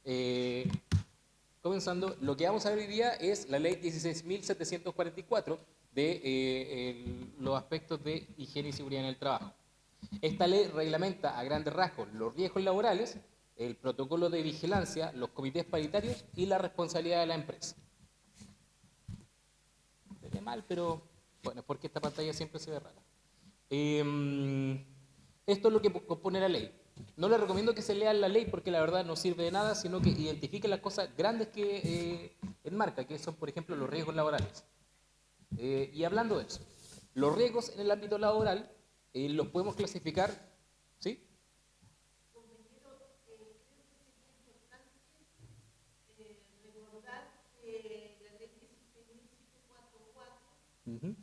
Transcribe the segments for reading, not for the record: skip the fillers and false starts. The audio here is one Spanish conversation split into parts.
Eh, Comenzando, lo que vamos a ver hoy día es la ley 16.744 de los aspectos de higiene y seguridad en el trabajo. Esta ley reglamenta a grandes rasgos los riesgos laborales, el protocolo de vigilancia, los comités paritarios y la responsabilidad de la empresa. Se ve mal, pero bueno, es porque esta pantalla siempre se ve rara. Esto es lo que compone la ley. No les recomiendo que se lean la ley porque la verdad no sirve de nada, sino que identifiquen las cosas grandes que enmarca, que son, por ejemplo, los riesgos laborales. Y hablando de eso, los riesgos en el ámbito laboral los podemos clasificar, ¿sí? Uh-huh.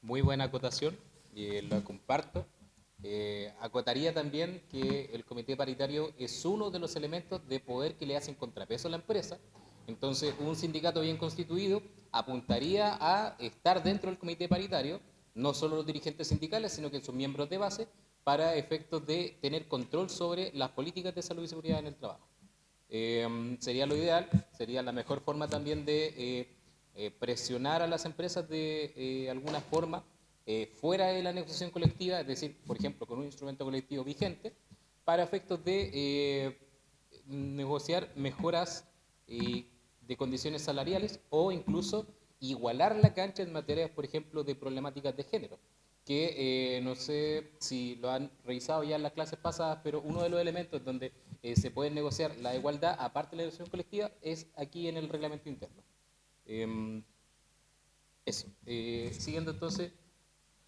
Muy buena acotación, lo comparto. Acotaría también que el comité paritario es uno de los elementos de poder que le hacen contrapeso a la empresa. Entonces, un sindicato bien constituido apuntaría a estar dentro del comité paritario, no solo los dirigentes sindicales, sino que sus miembros de base, para efectos de tener control sobre las políticas de salud y seguridad en el trabajo. Sería lo ideal, sería la mejor forma también de presionar a las empresas de alguna forma fuera de la negociación colectiva, es decir, por ejemplo, con un instrumento colectivo vigente, para efectos de negociar mejoras de condiciones salariales o incluso igualar la cancha en materia, por ejemplo, de problemáticas de género, que no sé si lo han revisado ya en las clases pasadas, pero uno de los elementos donde se puede negociar la igualdad, aparte de la negociación colectiva, es aquí en el reglamento interno. Eso. Siguiendo entonces,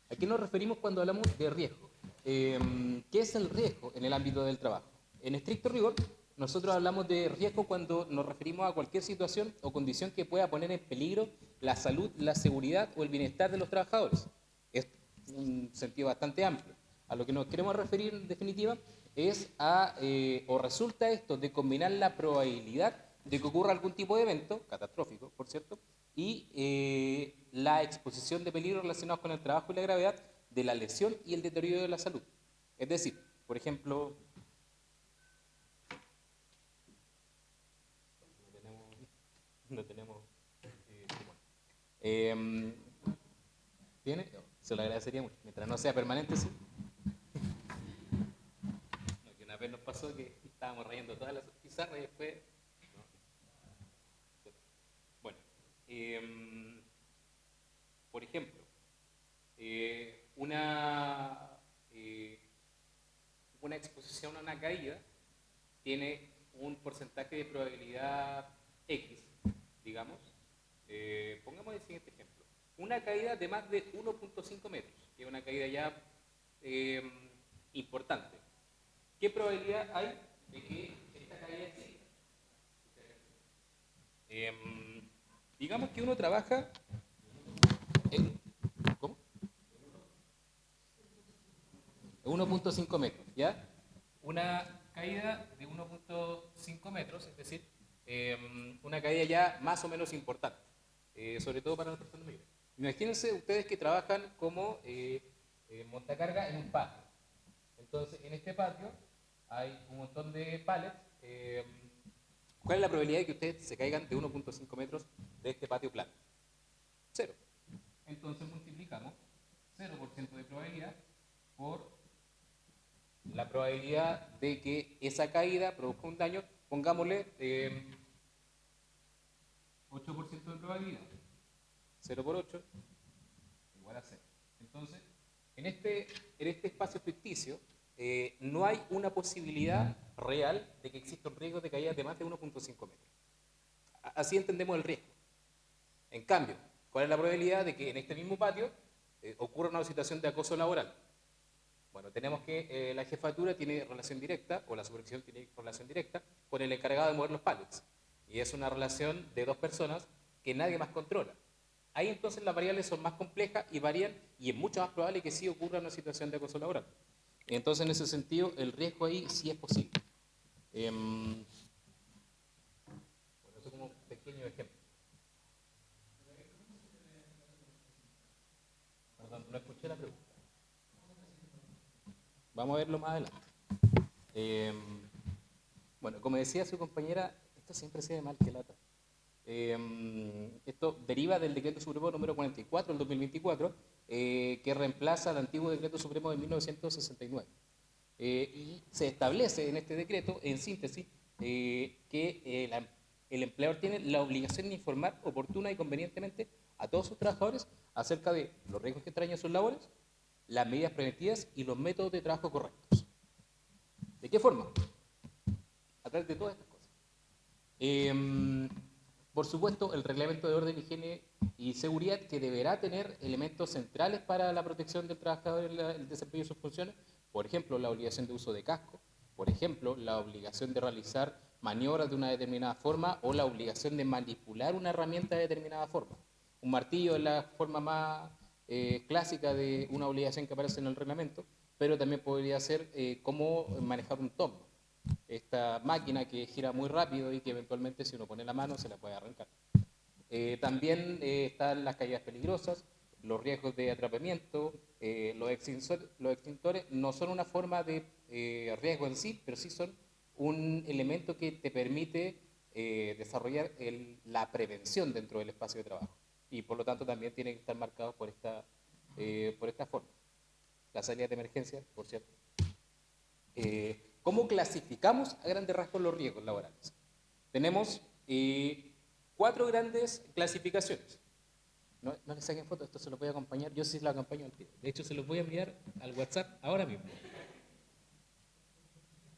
¿a qué nos referimos cuando hablamos de riesgo? ¿Qué es el riesgo en el ámbito del trabajo? En estricto rigor, nosotros hablamos de riesgo cuando nos referimos a cualquier situación o condición que pueda poner en peligro la salud, la seguridad o el bienestar de los trabajadores. Es un sentido bastante amplio. A lo que nos queremos referir en definitiva es a, o resulta esto de combinar la probabilidad de que ocurra algún tipo de evento, catastrófico, por cierto, y la exposición de peligros relacionados con el trabajo y la gravedad de la lesión y el deterioro de la salud. Es decir, por ejemplo, no tenemos eh, ¿tiene? Se lo agradecería mucho. Mientras no sea permanente, sí. No, que una vez nos pasó que estábamos rayando todas las pizarras y después. No. Bueno, por ejemplo, eh, una exposición a una caída tiene un porcentaje de probabilidad X, digamos. Pongamos el siguiente ejemplo. Una caída de más de 1.5 metros, que es una caída ya eh, importante. ¿Qué probabilidad hay de que esta caída exista? Digamos que uno trabaja en, ¿cómo? 1.5 metros, ¿ya? Una caída de 1.5 metros, es decir, una caída ya más o menos importante, sobre todo para las personas mayores. Imagínense ustedes que trabajan como montacarga en un patio. Entonces, en este patio hay un montón de pallets. ¿Cuál es la probabilidad de que ustedes se caigan de 1.5 metros de este patio plano? Cero. Entonces multiplicamos 0% de probabilidad por la probabilidad de que esa caída produzca un daño, pongámosle 8% de probabilidad. 0 por 8 igual a 0. Entonces, en este espacio ficticio, no hay una posibilidad real de que exista un riesgo de caída de más de 1.5 metros. Así entendemos el riesgo. En cambio, ¿cuál es la probabilidad de que en este mismo patio ocurra una situación de acoso laboral? Bueno, tenemos que la jefatura tiene relación directa, o la supervisión tiene relación directa, con el encargado de mover los pallets. Y es una relación de dos personas que nadie más controla. Ahí entonces las variables son más complejas y varían, y es mucho más probable que sí ocurra una situación de acoso laboral. Entonces, en ese sentido, el riesgo ahí sí es posible. Bueno, eso como un pequeño ejemplo. Perdón, no escuché la pregunta. Vamos a verlo más adelante. Eh, bueno, como decía su compañera, esto siempre se ve mal que lata. Esto deriva del Decreto Supremo número 44 del 2024, que reemplaza al antiguo Decreto Supremo de 1969. Y se establece en este decreto, en síntesis, que el empleador tiene la obligación de informar oportuna y convenientemente a todos sus trabajadores acerca de los riesgos que traen sus labores, las medidas preventivas y los métodos de trabajo correctos. ¿De qué forma? A través de todas estas cosas. Por supuesto, el reglamento de orden, higiene y seguridad, que deberá tener elementos centrales para la protección del trabajador en el desempeño de sus funciones, por ejemplo, la obligación de uso de casco, por ejemplo, la obligación de realizar maniobras de una determinada forma o la obligación de manipular una herramienta de determinada forma. Un martillo es la forma más clásica de una obligación que aparece en el reglamento, pero también podría ser cómo manejar un torno, esta máquina que gira muy rápido y que eventualmente si uno pone la mano se la puede arrancar. También están las caídas peligrosas, los riesgos de atrapamiento, los extintores no son una forma de riesgo en sí, pero sí son un elemento que te permite desarrollar la prevención dentro del espacio de trabajo, y por lo tanto también tienen que estar marcados por esta forma. La salida de emergencia, por cierto. ¿Cómo clasificamos a grandes rasgos los riesgos laborales? Tenemos 4 grandes clasificaciones. No les saquen fotos, esto se los voy a acompañar, yo sí lo acompaño al tiro. De hecho, se los voy a enviar al WhatsApp ahora mismo,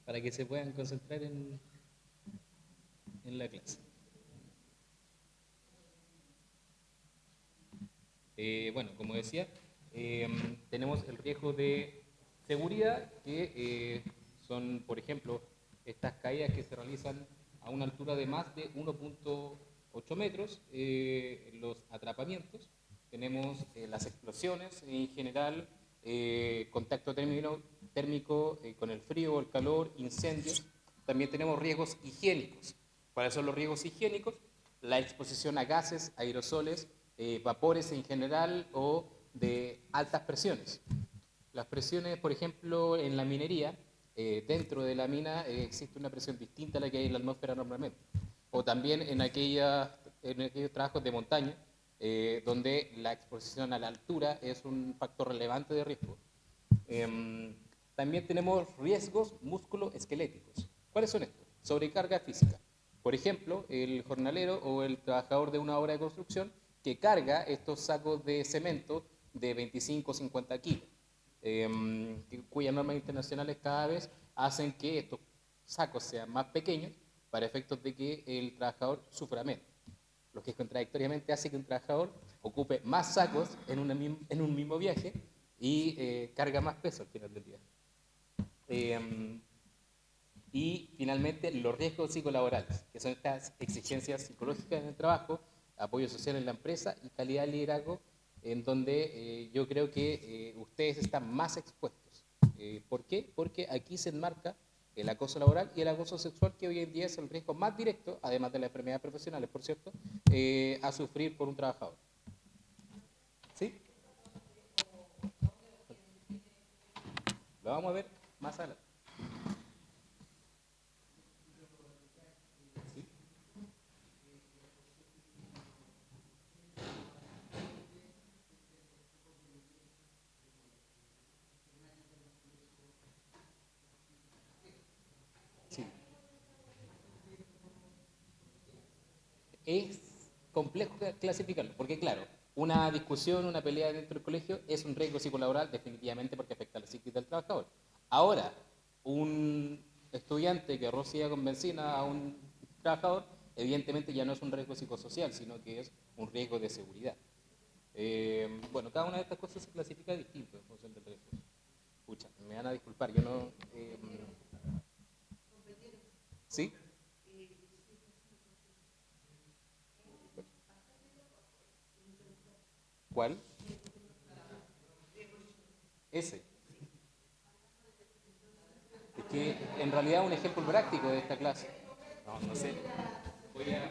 para que se puedan concentrar en la clase. Bueno, como decía, tenemos el riesgo de seguridad, que son, por ejemplo, estas caídas que se realizan a una altura de más de 1.8 metros, los atrapamientos, tenemos las explosiones en general, contacto térmico con el frío o el calor, incendios. También tenemos riesgos higiénicos. ¿Cuáles son los riesgos higiénicos? La exposición a gases, aerosoles, vapores en general o de altas presiones. Las presiones, por ejemplo, en la minería, dentro de la mina existe una presión distinta a la que hay en la atmósfera normalmente. O también en aquellos trabajos de montaña, donde la exposición a la altura es un factor relevante de riesgo. También tenemos riesgos musculoesqueléticos. ¿Cuáles son estos? Sobrecarga física. Por ejemplo, el jornalero o el trabajador de una obra de construcción que carga estos sacos de cemento de 25 o 50 kilos, cuyas normas internacionales cada vez hacen que estos sacos sean más pequeños para efectos de que el trabajador sufra menos, lo que contradictoriamente hace que un trabajador ocupe más sacos en un mismo viaje y carga más peso al final del día. Y finalmente los riesgos psicolaborales, que son estas exigencias psicológicas en el trabajo, apoyo social en la empresa y calidad de liderazgo, en donde yo creo que ustedes están más expuestos. ¿Por qué? Porque aquí se enmarca el acoso laboral y el acoso sexual, que hoy en día es el riesgo más directo, además de las enfermedades profesionales, por cierto, a sufrir por un trabajador. ¿Sí? Lo vamos a ver más adelante. Sí. Es complejo clasificarlo, porque claro, una discusión, una pelea dentro del colegio es un riesgo psicolaboral definitivamente porque afecta a la psiquis del trabajador. Ahora, un estudiante que rocía con benzina a un trabajador evidentemente ya no es un riesgo psicosocial, sino que es un riesgo de seguridad. Bueno, cada una de estas cosas se clasifica distinto en función del riesgo. Pucha, me van a disculpar, yo no... ¿Sí? ¿Cuál? Ese. Es que en realidad un ejemplo práctico de esta clase. No, no sé. Voy a...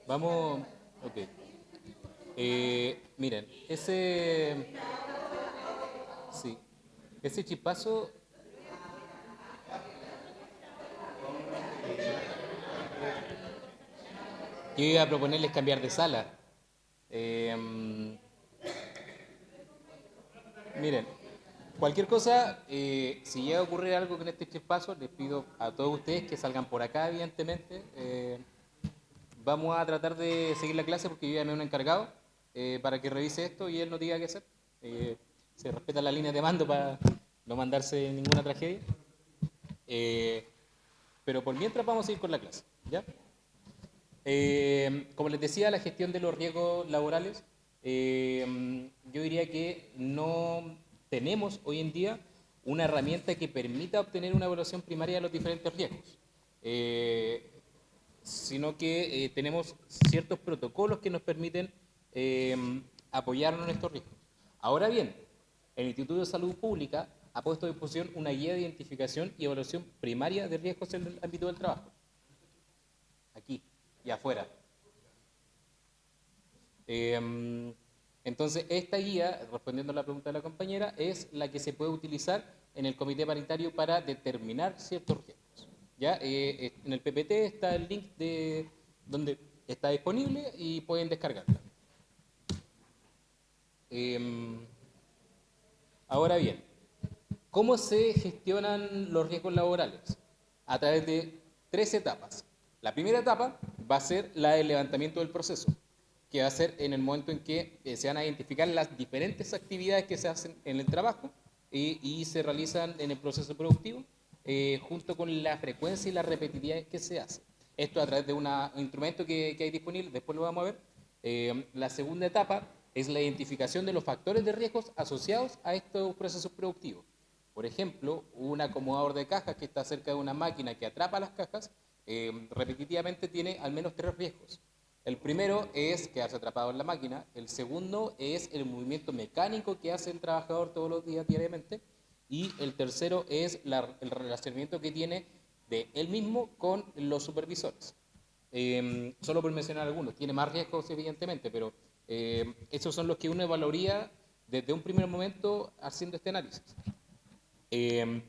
Vamos, ok. Miren, sí, ese chispazo, yo iba a proponerles cambiar de sala. Eh, Miren, cualquier cosa, si llega a ocurrir algo con este chispazo, les pido a todos ustedes que salgan por acá, evidentemente. Vamos a tratar de seguir la clase porque yo ya me he un encargado para que revise esto y él nos diga qué hacer. Se respeta la línea de mando para no mandarse ninguna tragedia. Pero por mientras vamos a ir con la clase, ¿ya? Como les decía, la gestión de los riesgos laborales, yo diría que no tenemos hoy en día una herramienta que permita obtener una evaluación primaria de los diferentes riesgos, sino que tenemos ciertos protocolos que nos permiten apoyarnos en estos riesgos. Ahora bien, el Instituto de Salud Pública ha puesto a disposición una guía de identificación y evaluación primaria de riesgos en el ámbito del trabajo, aquí y afuera. Entonces, esta guía, respondiendo a la pregunta de la compañera, es la que se puede utilizar en el comité paritario para determinar ciertos riesgos. ¿Ya? En el PPT está el link de donde está disponible y pueden descargarla. Ahora bien, ¿cómo se gestionan los riesgos laborales? A través de 3 etapas. La primera etapa va a ser la del levantamiento del proceso, que va a ser en el momento en que se van a identificar las diferentes actividades que se hacen en el trabajo y se realizan en el proceso productivo, junto con la frecuencia y la repetitividad que se hace. Esto a través de un instrumento que hay disponible, después lo vamos a ver. La segunda etapa es la identificación de los factores de riesgos asociados a estos procesos productivos. Por ejemplo, un acomodador de cajas que está cerca de una máquina que atrapa las cajas, repetitivamente tiene al menos 3 riesgos. El primero es quedarse atrapado en la máquina, el segundo es el movimiento mecánico que hace el trabajador todos los días diariamente y el tercero es el relacionamiento que tiene de él mismo con los supervisores. Solo por mencionar algunos, tiene más riesgos evidentemente, pero esos son los que uno evaluaría desde un primer momento haciendo este análisis. Eh,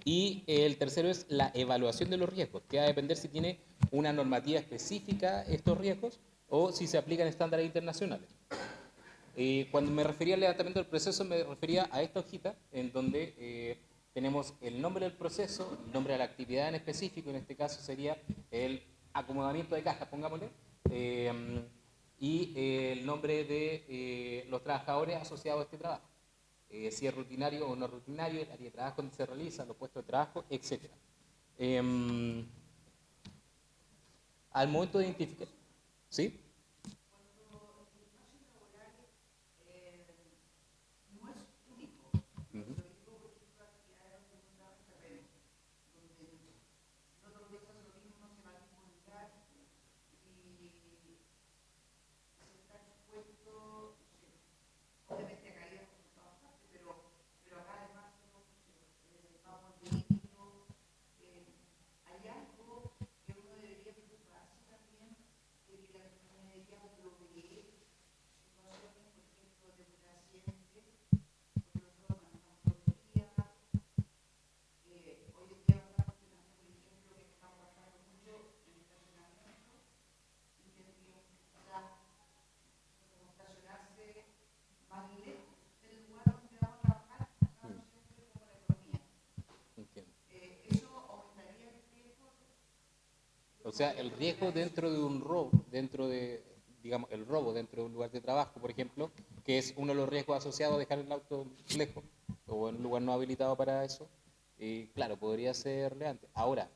y el tercero es la evaluación de los riesgos, que va a depender si tiene una normativa específica estos riesgos o si se aplican estándares internacionales. Cuando me refería al levantamiento del proceso, me refería a esta hojita en donde tenemos el nombre del proceso, el nombre de la actividad en específico, en este caso sería el acomodamiento de cajas, pongámosle, y el nombre de los trabajadores asociados a este trabajo. Si es rutinario o no rutinario, el área de trabajo donde se realiza, los puestos de trabajo, etc. Al momento de identificar, ¿sí? Uh-huh. Entiendo. O sea, el riesgo dentro de un robo, dentro de, digamos, el robo dentro de un lugar de trabajo, por ejemplo, que es uno de los riesgos asociados a dejar el auto lejos o en un lugar no habilitado para eso, y claro, podría ser relevante. Ahora,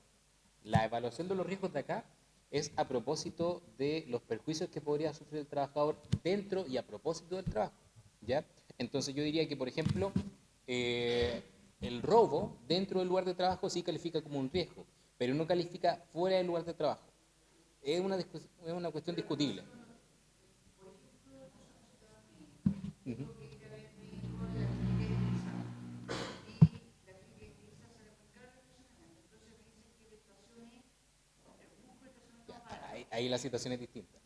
la evaluación de los riesgos de acá es a propósito de los perjuicios que podría sufrir el trabajador dentro y a propósito del trabajo, ¿ya? Entonces yo diría que, por ejemplo, eh, el robo dentro del lugar de trabajo sí califica como un riesgo, pero no califica fuera del lugar de trabajo. Es una cuestión discutible. Uh-huh. Ahí la situación es distinta.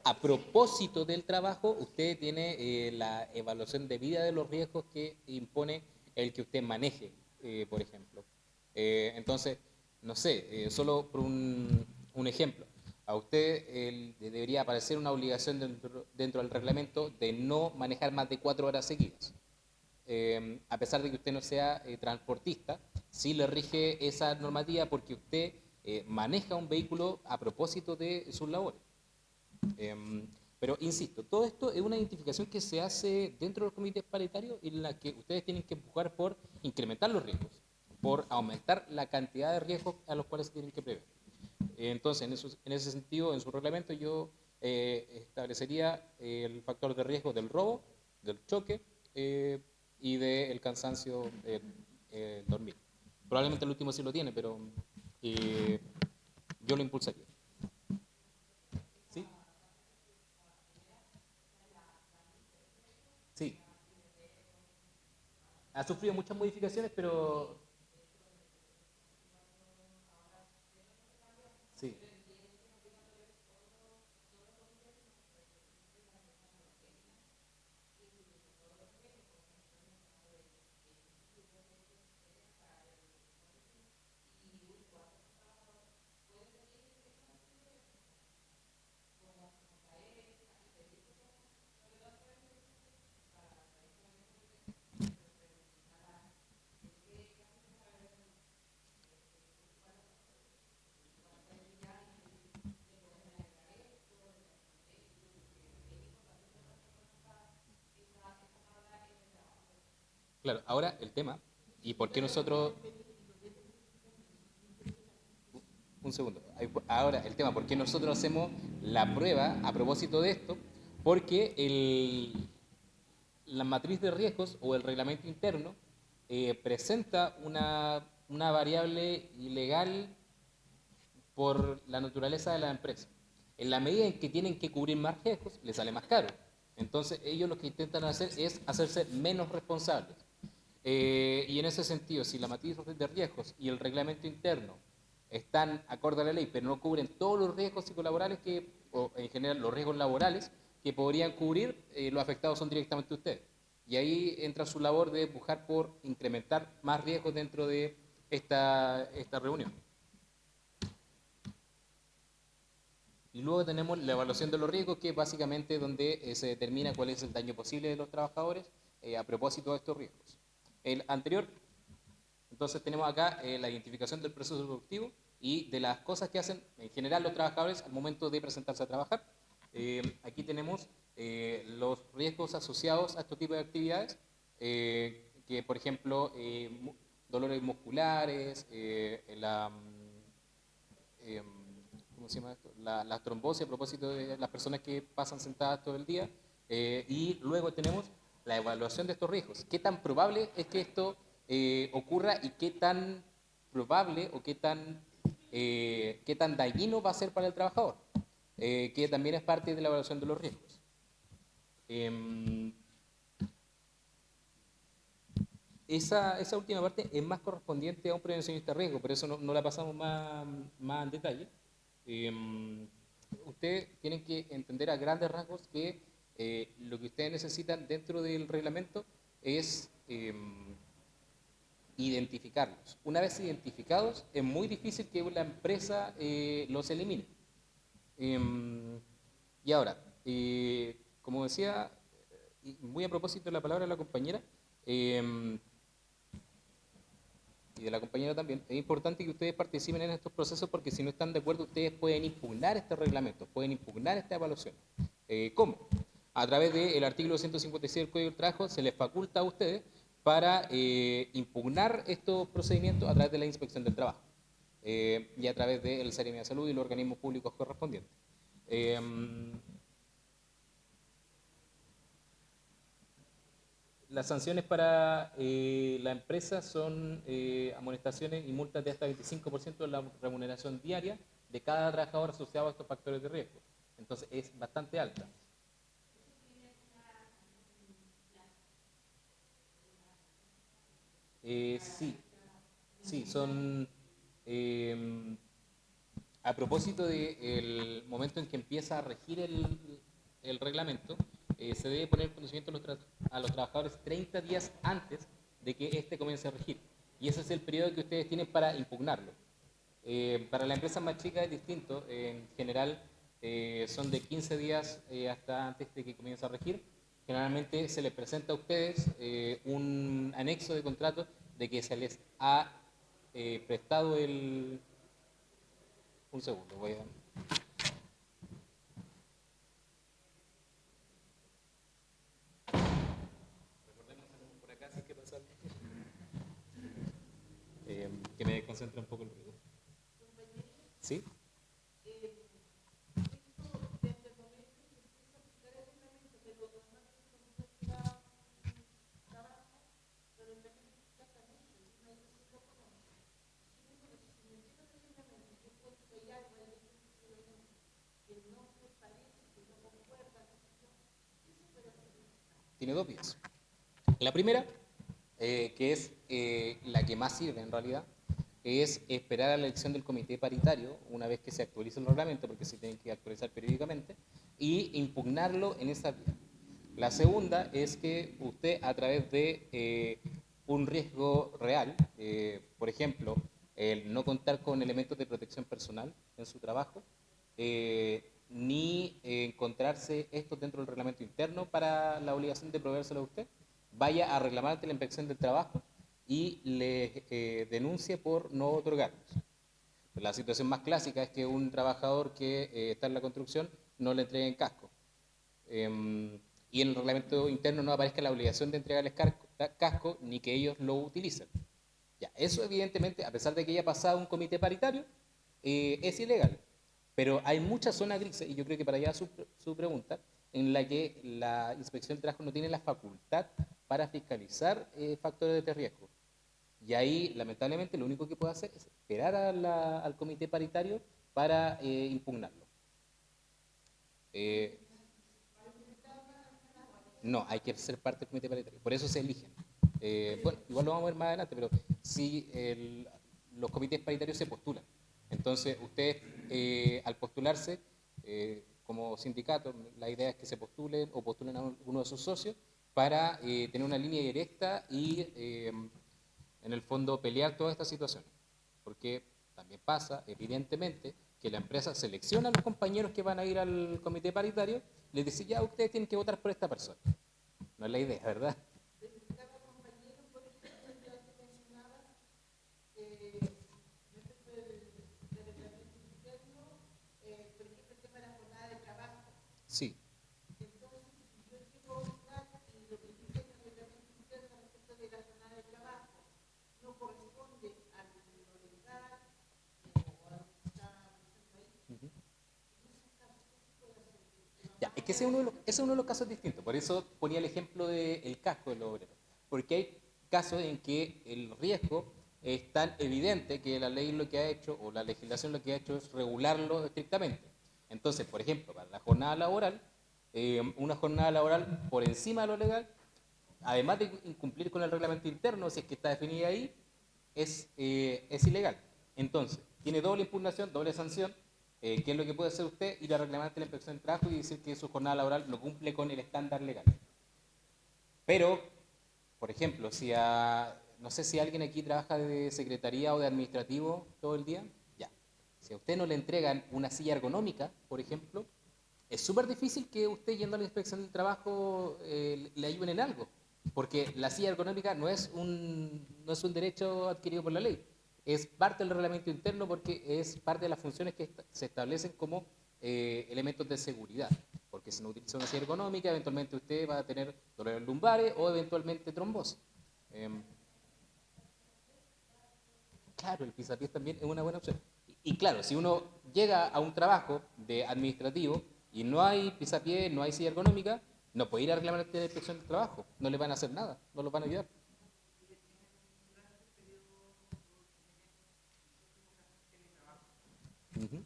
A propósito del trabajo, usted tiene la evaluación debida de los riesgos que impone el que usted maneje, por ejemplo. Entonces, no sé, solo por un ejemplo, a usted debería aparecer una obligación dentro del reglamento de no manejar más de 4 horas seguidas. A pesar de que usted no sea transportista, sí le rige esa normativa porque usted maneja un vehículo a propósito de sus labores. Pero insisto, todo esto es una identificación que se hace dentro de los comités paritarios en la que ustedes tienen que empujar por incrementar los riesgos, por aumentar la cantidad de riesgos a los cuales se tienen que prever. Entonces, en ese sentido, en su reglamento yo establecería el factor de riesgo del robo, del choque y del cansancio dormir. Probablemente el último sí lo tiene, pero eh, yo lo impulsaría. ¿Sí? Sí. Ha sufrido muchas modificaciones, pero sí. Claro, ahora el tema, y por qué nosotros, un segundo, ahora el tema, por qué nosotros hacemos la prueba a propósito de esto, porque la matriz de riesgos o el reglamento interno presenta una variable ilegal por la naturaleza de la empresa. En la medida en que tienen que cubrir más riesgos, les sale más caro. Entonces, ellos lo que intentan hacer es hacerse menos responsables. Y en ese sentido, si la matriz de riesgos y el reglamento interno están acorde a la ley, pero no cubren todos los riesgos psicolaborales o en general los riesgos laborales que podrían cubrir, los afectados son directamente ustedes. Y ahí entra su labor de buscar por incrementar más riesgos dentro de esta reunión. Y luego tenemos la evaluación de los riesgos, que es básicamente donde se determina cuál es el daño posible de los trabajadores a propósito de estos riesgos. El anterior, entonces tenemos acá la identificación del proceso productivo y de las cosas que hacen en general los trabajadores al momento de presentarse a trabajar. Aquí tenemos los riesgos asociados a este tipo de actividades, que por ejemplo, dolores musculares, ¿cómo se llama esto? La trombosis a propósito de las personas que pasan sentadas todo el día. Y luego tenemos la evaluación de estos riesgos. ¿Qué tan probable es que esto ocurra y qué tan probable o qué tan dañino va a ser para el trabajador? Que también es parte de la evaluación de los riesgos. Esa última parte es más correspondiente a un prevencionista de riesgo, por eso no la pasamos más en detalle. Ustedes tienen que entender a grandes rasgos que lo que ustedes necesitan dentro del reglamento es identificarlos. Una vez identificados, es muy difícil que la empresa los elimine. Y ahora, como decía, y muy a propósito de la palabra de la compañera, y de la compañera también, es importante que ustedes participen en estos procesos porque si no están de acuerdo, ustedes pueden impugnar este reglamento, pueden impugnar esta evaluación. ¿Cómo? A través del artículo 156 del Código del Trabajo se les faculta a ustedes para impugnar estos procedimientos a través de la Inspección del Trabajo y a través del Seremi de Salud y los organismos públicos correspondientes. Las sanciones para la empresa son amonestaciones y multas de hasta 25% de la remuneración diaria de cada trabajador asociado a estos factores de riesgo. Entonces es bastante alta. Sí, sí, son... a propósito del momento en que empieza a regir el reglamento, se debe poner en conocimiento a los trabajadores 30 días antes de que éste comience a regir. Y ese es el periodo que ustedes tienen para impugnarlo. Para la empresa más chica es distinto. En general son de 15 días hasta antes de que comience a regir. Generalmente se les presenta a ustedes un anexo de contrato de que se les ha prestado el... Un segundo, voy a... Por acá sí que pasa algo. Que me desconcentra un poco el ruido. ¿Sí? Tiene dos vías. La primera, que es la que más sirve en realidad, es esperar a la elección del comité paritario, una vez que se actualice el reglamento, porque se tiene que actualizar periódicamente, y impugnarlo en esa vía. La segunda es que usted, a través de un riesgo real, por ejemplo, el no contar con elementos de protección personal en su trabajo, ni encontrarse esto dentro del reglamento interno para la obligación de proveérselo a usted, vaya a reclamar ante la inspección del trabajo y le denuncie por no otorgarlos. La situación más clásica es que un trabajador que está en la construcción no le entreguen casco. Y en el reglamento interno no aparezca la obligación de entregarles casco ni que ellos lo utilicen. Ya, eso evidentemente, a pesar de que haya pasado un comité paritario, es ilegal. Pero hay muchas zonas grises, y yo creo que para allá su pregunta, en la que la inspección de trabajo no tiene la facultad para fiscalizar factores de riesgo. Y ahí, lamentablemente, lo único que puede hacer es esperar al comité paritario para impugnarlo. Eh, no, hay que ser parte del comité paritario, por eso se eligen. Bueno, igual lo vamos a ver más adelante, pero sí, los comités paritarios se postulan. Entonces, ustedes, al postularse, como sindicato, la idea es que se postulen o postulen a uno de sus socios para tener una línea directa y, en el fondo, pelear todas estas situaciones. Porque también pasa, evidentemente, que la empresa selecciona a los compañeros que van a ir al comité paritario, les dice, ya, ustedes tienen que votar por esta persona. No es la idea, ¿verdad? Sí. Uh -huh. Ya, es que ese es uno de los casos distintos. Por eso ponía el ejemplo del casco del obrero. Porque hay casos en que el riesgo es tan evidente que la ley lo que ha hecho, o la legislación lo que ha hecho es regularlo estrictamente. Entonces, por ejemplo, para la jornada laboral, una jornada laboral por encima de lo legal, además de incumplir con el reglamento interno, si es que está definida ahí, es ilegal. Entonces, tiene doble impugnación, doble sanción. ¿Qué es lo que puede hacer usted? Ir a reclamar ante la inspección de trabajo y decir que su jornada laboral no cumple con el estándar legal. Pero, por ejemplo, no sé si alguien aquí trabaja de secretaría o de administrativo todo el día, ya. Si a usted no le entregan una silla ergonómica, por ejemplo, es súper difícil que usted yendo a la inspección del trabajo le ayuden en algo, porque la silla ergonómica no es un derecho adquirido por la ley, es parte del reglamento interno porque es parte de las funciones que se establecen como elementos de seguridad, porque si no utiliza una silla ergonómica, eventualmente usted va a tener dolores lumbares o eventualmente trombosis. Eh, Claro, el pisapiés también es una buena opción. Y claro, si uno llega a un trabajo de administrativo y no hay pisapiés, no hay silla ergonómica, no puede ir a reclamar ante la inspección del trabajo. No le van a hacer nada, no los van a ayudar. Ujú.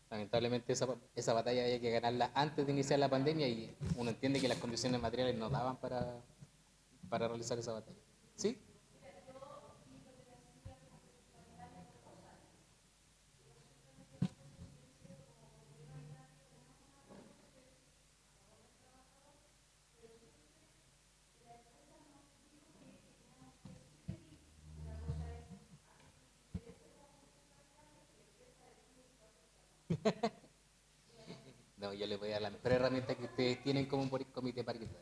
Lamentablemente esa batalla había que ganarla antes de iniciar la pandemia y uno entiende que las condiciones materiales no daban para realizar esa batalla. ¿Sí? No, yo les voy a dar la mejor herramienta que ustedes tienen como comité paritario.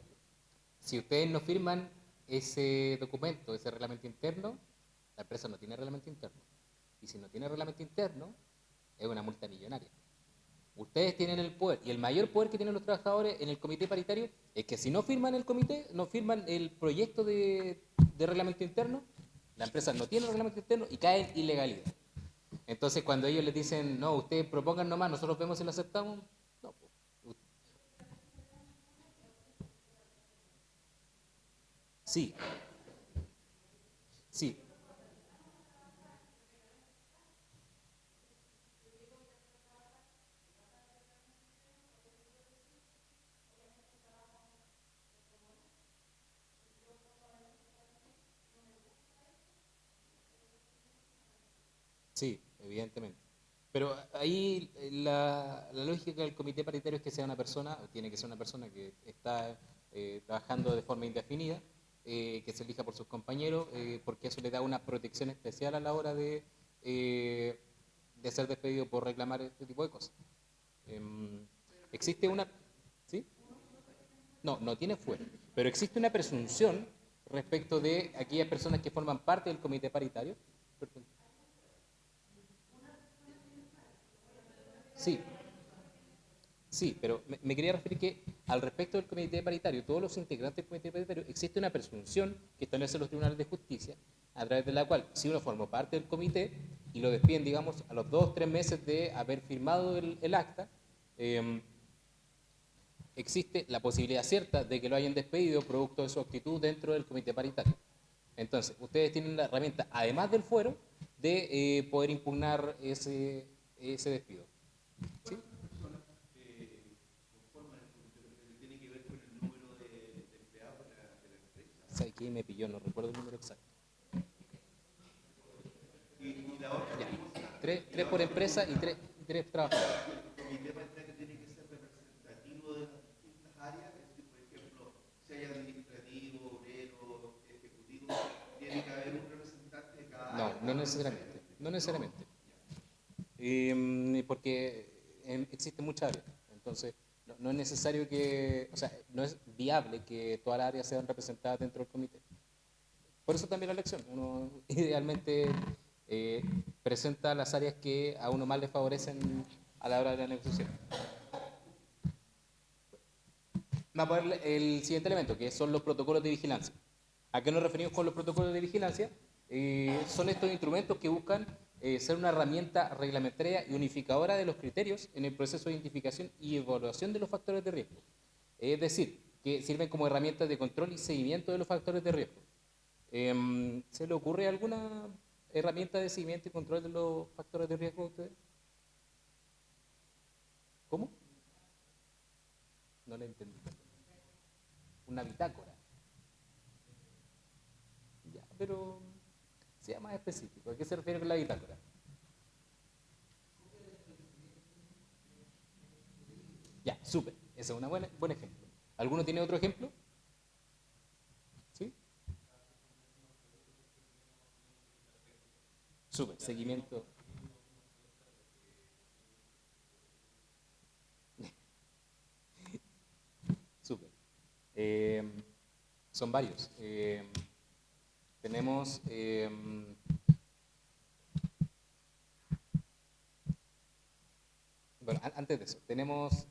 Si ustedes no firman ese documento, ese reglamento interno, la empresa no tiene reglamento interno. Y si no tiene reglamento interno, es una multa millonaria. Ustedes tienen el poder, y el mayor poder que tienen los trabajadores en el comité paritario es que si no firman el comité, no firman el proyecto de reglamento interno, la empresa no tiene reglamento interno y cae en ilegalidad. Entonces, cuando ellos les dicen, no, ustedes propongan nomás, nosotros vemos si lo aceptamos, no, pues, sí, sí, sí, evidentemente. Pero ahí la lógica del comité paritario es que sea una persona, o tiene que ser una persona que está trabajando de forma indefinida, que se elija por sus compañeros, porque eso le da una protección especial a la hora eh, de ser despedido por reclamar este tipo de cosas. Em, existe una... ¿Sí? No, no tiene fuero, pero existe una presunción respecto de aquellas personas que forman parte del comité paritario. Sí, sí, pero me quería referir que al respecto del comité paritario, todos los integrantes del comité paritario, existe una presunción que establecen los tribunales de justicia, a través de la cual, si uno forma parte del comité, y lo despiden, digamos, a los 2 o 3 meses de haber firmado el acta, existe la posibilidad cierta de que lo hayan despedido producto de su actitud dentro del comité paritario. Entonces, ustedes tienen la herramienta, además del fuero, de poder impugnar ese despido. ¿Sí? ¿Sabe qué? Me pilló, no recuerdo el número exacto. Ya. Tres por empresa y tres trabajadores. Mi tema está que tiene que ser representativo de las distintas áreas, es decir, por ejemplo, si hay administrativo, obrero, ejecutivo, tiene que haber un representante de cada área. No, no necesariamente. No necesariamente. Porque existen muchas áreas. Entonces, no es necesario que, o sea, no es viable que todas las áreas sean representadas dentro del comité. Por eso también la elección. Uno idealmente presenta las áreas que a uno más le favorecen a la hora de la negociación. Va a poner el siguiente elemento, que son los protocolos de vigilancia. ¿A qué nos referimos con los protocolos de vigilancia? Son estos instrumentos que buscan ser una herramienta reglamentaria y unificadora de los criterios en el proceso de identificación y evaluación de los factores de riesgo. Es decir, que sirven como herramientas de control y seguimiento de los factores de riesgo. ¿Se le ocurre alguna herramienta de seguimiento y control de los factores de riesgo a ustedes? ¿Cómo? No le entendí. Una bitácora. Ya, pero sea más específico. ¿A qué se refiere con la bitácora? Ya, súper. Ese es un buen ejemplo. ¿Alguno tiene otro ejemplo? ¿Sí? Súper. Seguimiento. Súper. Son varios. Tenemos bueno, antes de eso, tenemos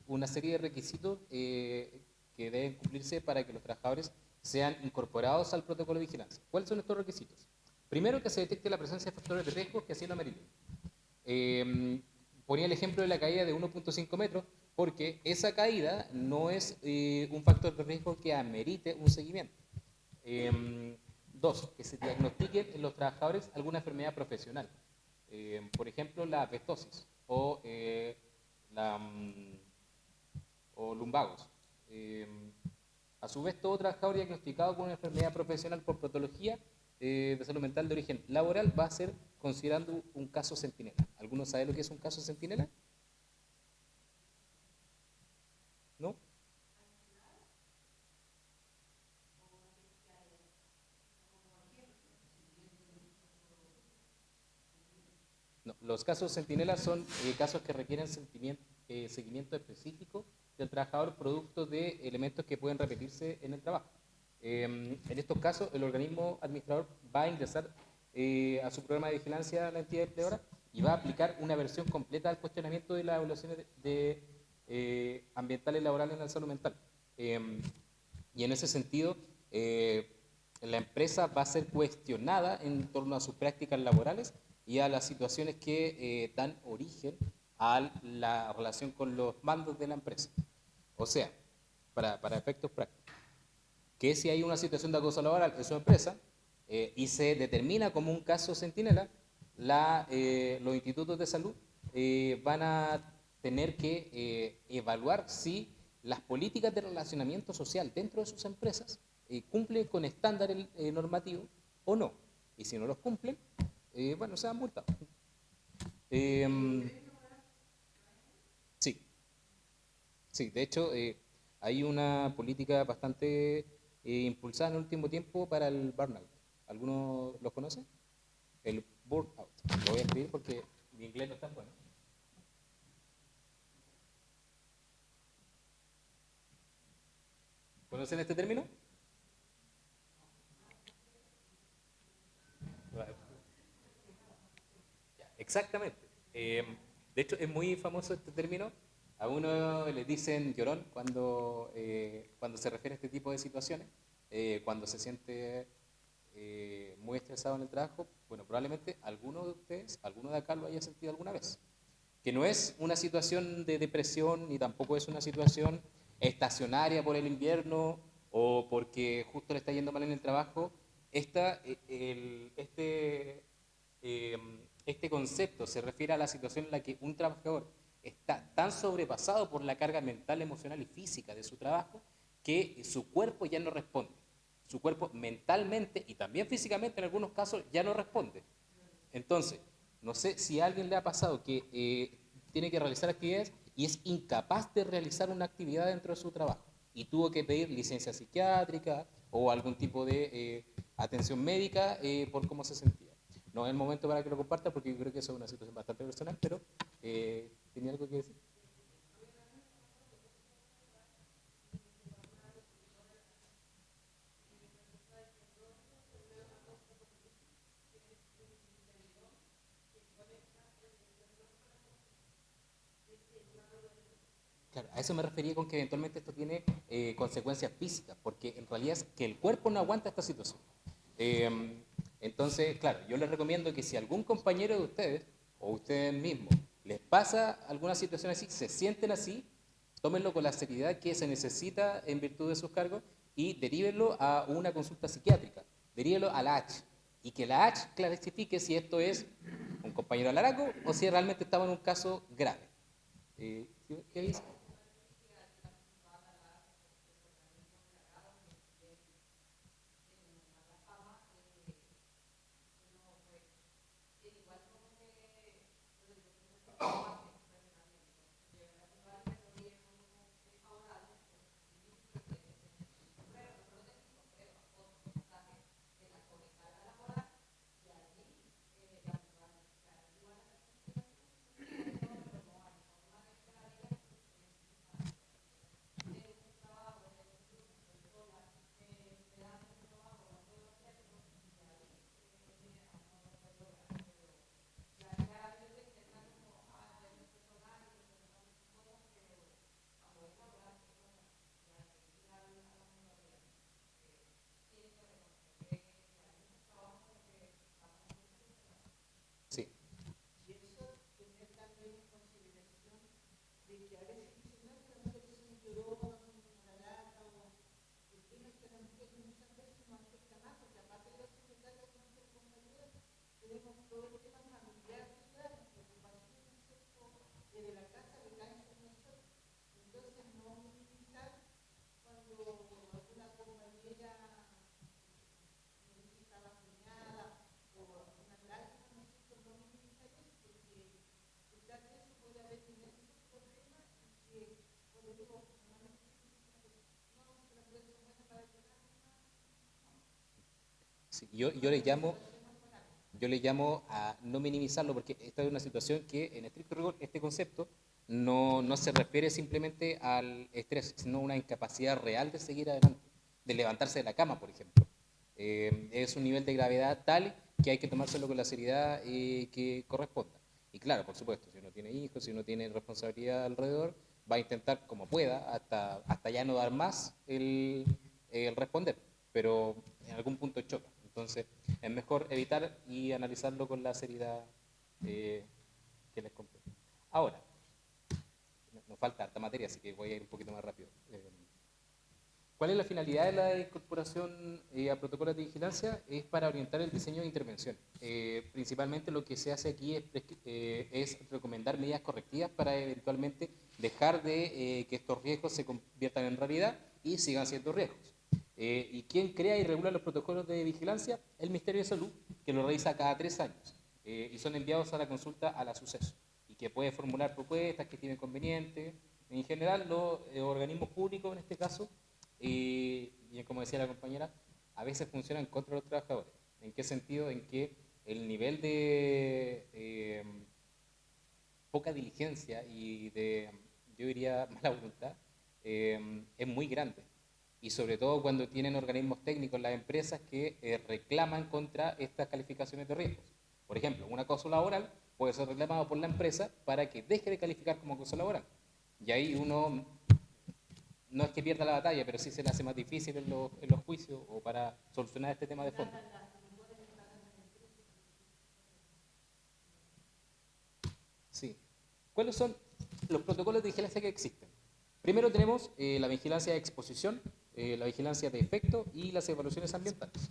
una serie de requisitos que deben cumplirse para que los trabajadores sean incorporados al protocolo de vigilancia. ¿Cuáles son estos requisitos? Primero, que se detecte la presencia de factores de riesgo que así lo ameriten. Ponía el ejemplo de la caída de 1.5 metros, porque esa caída no es un factor de riesgo que amerite un seguimiento. Dos, que se diagnostiquen en los trabajadores alguna enfermedad profesional. Por ejemplo, la asbestosis o lumbagos. A su vez, todo trabajador diagnosticado con una enfermedad profesional por patología de salud mental de origen laboral va a ser considerando un caso centinela. ¿Alguno sabe lo que es un caso centinela? ¿No? No, los casos centinela son casos que requieren seguimiento específico del trabajador producto de elementos que pueden repetirse en el trabajo. En estos casos, el organismo administrador va a ingresar a su programa de vigilancia a la entidad empleadora y va a aplicar una versión completa al cuestionamiento de las evaluaciones ambientales y laborales en la salud mental. Y en ese sentido, la empresa va a ser cuestionada en torno a sus prácticas laborales y a las situaciones que dan origen a la relación con los mandos de la empresa. O sea, para efectos prácticos, que si hay una situación de acoso laboral en su empresa y se determina como un caso centinela, los institutos de salud van a tener que evaluar si las políticas de relacionamiento social dentro de sus empresas cumplen con estándares normativos o no. Y si no los cumplen, bueno, se dan multados. Sí, sí, de hecho hay una política bastante impulsada en el último tiempo para el burnout. ¿Alguno los conoce? El burnout. Lo voy a escribir porque mi inglés no es tan bueno. ¿Conocen este término? Exactamente. De hecho, es muy famoso este término. A uno le dicen llorón cuando se refiere a este tipo de situaciones, cuando se siente muy estresado en el trabajo, bueno, probablemente alguno de ustedes, alguno de acá lo haya sentido alguna vez. Que no es una situación de depresión ni tampoco es una situación estacionaria por el invierno o porque justo le está yendo mal en el trabajo. Eh, este concepto se refiere a la situación en la que un trabajador está tan sobrepasado por la carga mental, emocional y física de su trabajo que su cuerpo ya no responde. Su cuerpo mentalmente y también físicamente en algunos casos ya no responde. Entonces, no sé si a alguien le ha pasado que tiene que realizar actividades y es incapaz de realizar una actividad dentro de su trabajo y tuvo que pedir licencia psiquiátrica o algún tipo de atención médica por cómo se sentía. No es el momento para que lo comparta porque yo creo que eso es una situación bastante personal, pero ¿tenía algo que decir? Claro, a eso me refería con que eventualmente esto tiene consecuencias físicas, porque en realidad es que el cuerpo no aguanta esta situación. Eh, entonces, claro, yo les recomiendo que si algún compañero de ustedes o ustedes mismos les pasa alguna situación así, se sienten así, tómenlo con la seriedad que se necesita en virtud de sus cargos y derívenlo a una consulta psiquiátrica, derívenlo a la H y que la H clarifique si esto es un compañero alaraco o si realmente estaba en un caso grave. ¿Qué dice? Sí. Sí, yo le llamo a no minimizarlo porque esta es una situación que en estricto rigor este concepto no se refiere simplemente al estrés, sino a una incapacidad real de seguir adelante, de levantarse de la cama, por ejemplo. Es un nivel de gravedad tal que hay que tomárselo con la seriedad que corresponda. Y claro, por supuesto, si uno tiene hijos, si uno tiene responsabilidad alrededor, va a intentar como pueda, hasta ya no dar más el responder, pero en algún punto choca. Entonces, es mejor evitar y analizarlo con la seriedad eh, que les compete. Ahora, nos falta harta materia, así que voy a ir un poquito más rápido. ¿Cuál es la finalidad de la incorporación a protocolos de vigilancia? Es para orientar el diseño de intervención. Principalmente lo que se hace aquí es recomendar medidas correctivas para eventualmente dejar de que estos riesgos se conviertan en realidad y sigan siendo riesgos. ¿Y quién crea y regula los protocolos de vigilancia? El Ministerio de Salud, que lo realiza cada 3 años y son enviados a la consulta a la suceso y que puede formular propuestas que tienen conveniente. En general, los organismos públicos, en este caso, y como decía la compañera, a veces funcionan contra los trabajadores. ¿En qué sentido? En que el nivel de poca diligencia y de, yo diría, mala voluntad es muy grande. Y sobre todo cuando tienen organismos técnicos las empresas que reclaman contra estas calificaciones de riesgos. Por ejemplo, un acoso laboral puede ser reclamado por la empresa para que deje de calificar como acoso laboral. Y ahí uno no es que pierda la batalla, pero sí se le hace más difícil en los juicios o para solucionar este tema de fondo. ¿Cuáles son los protocolos de vigilancia que existen? Primero tenemos la vigilancia de exposición, la vigilancia de efecto y las evaluaciones ambientales.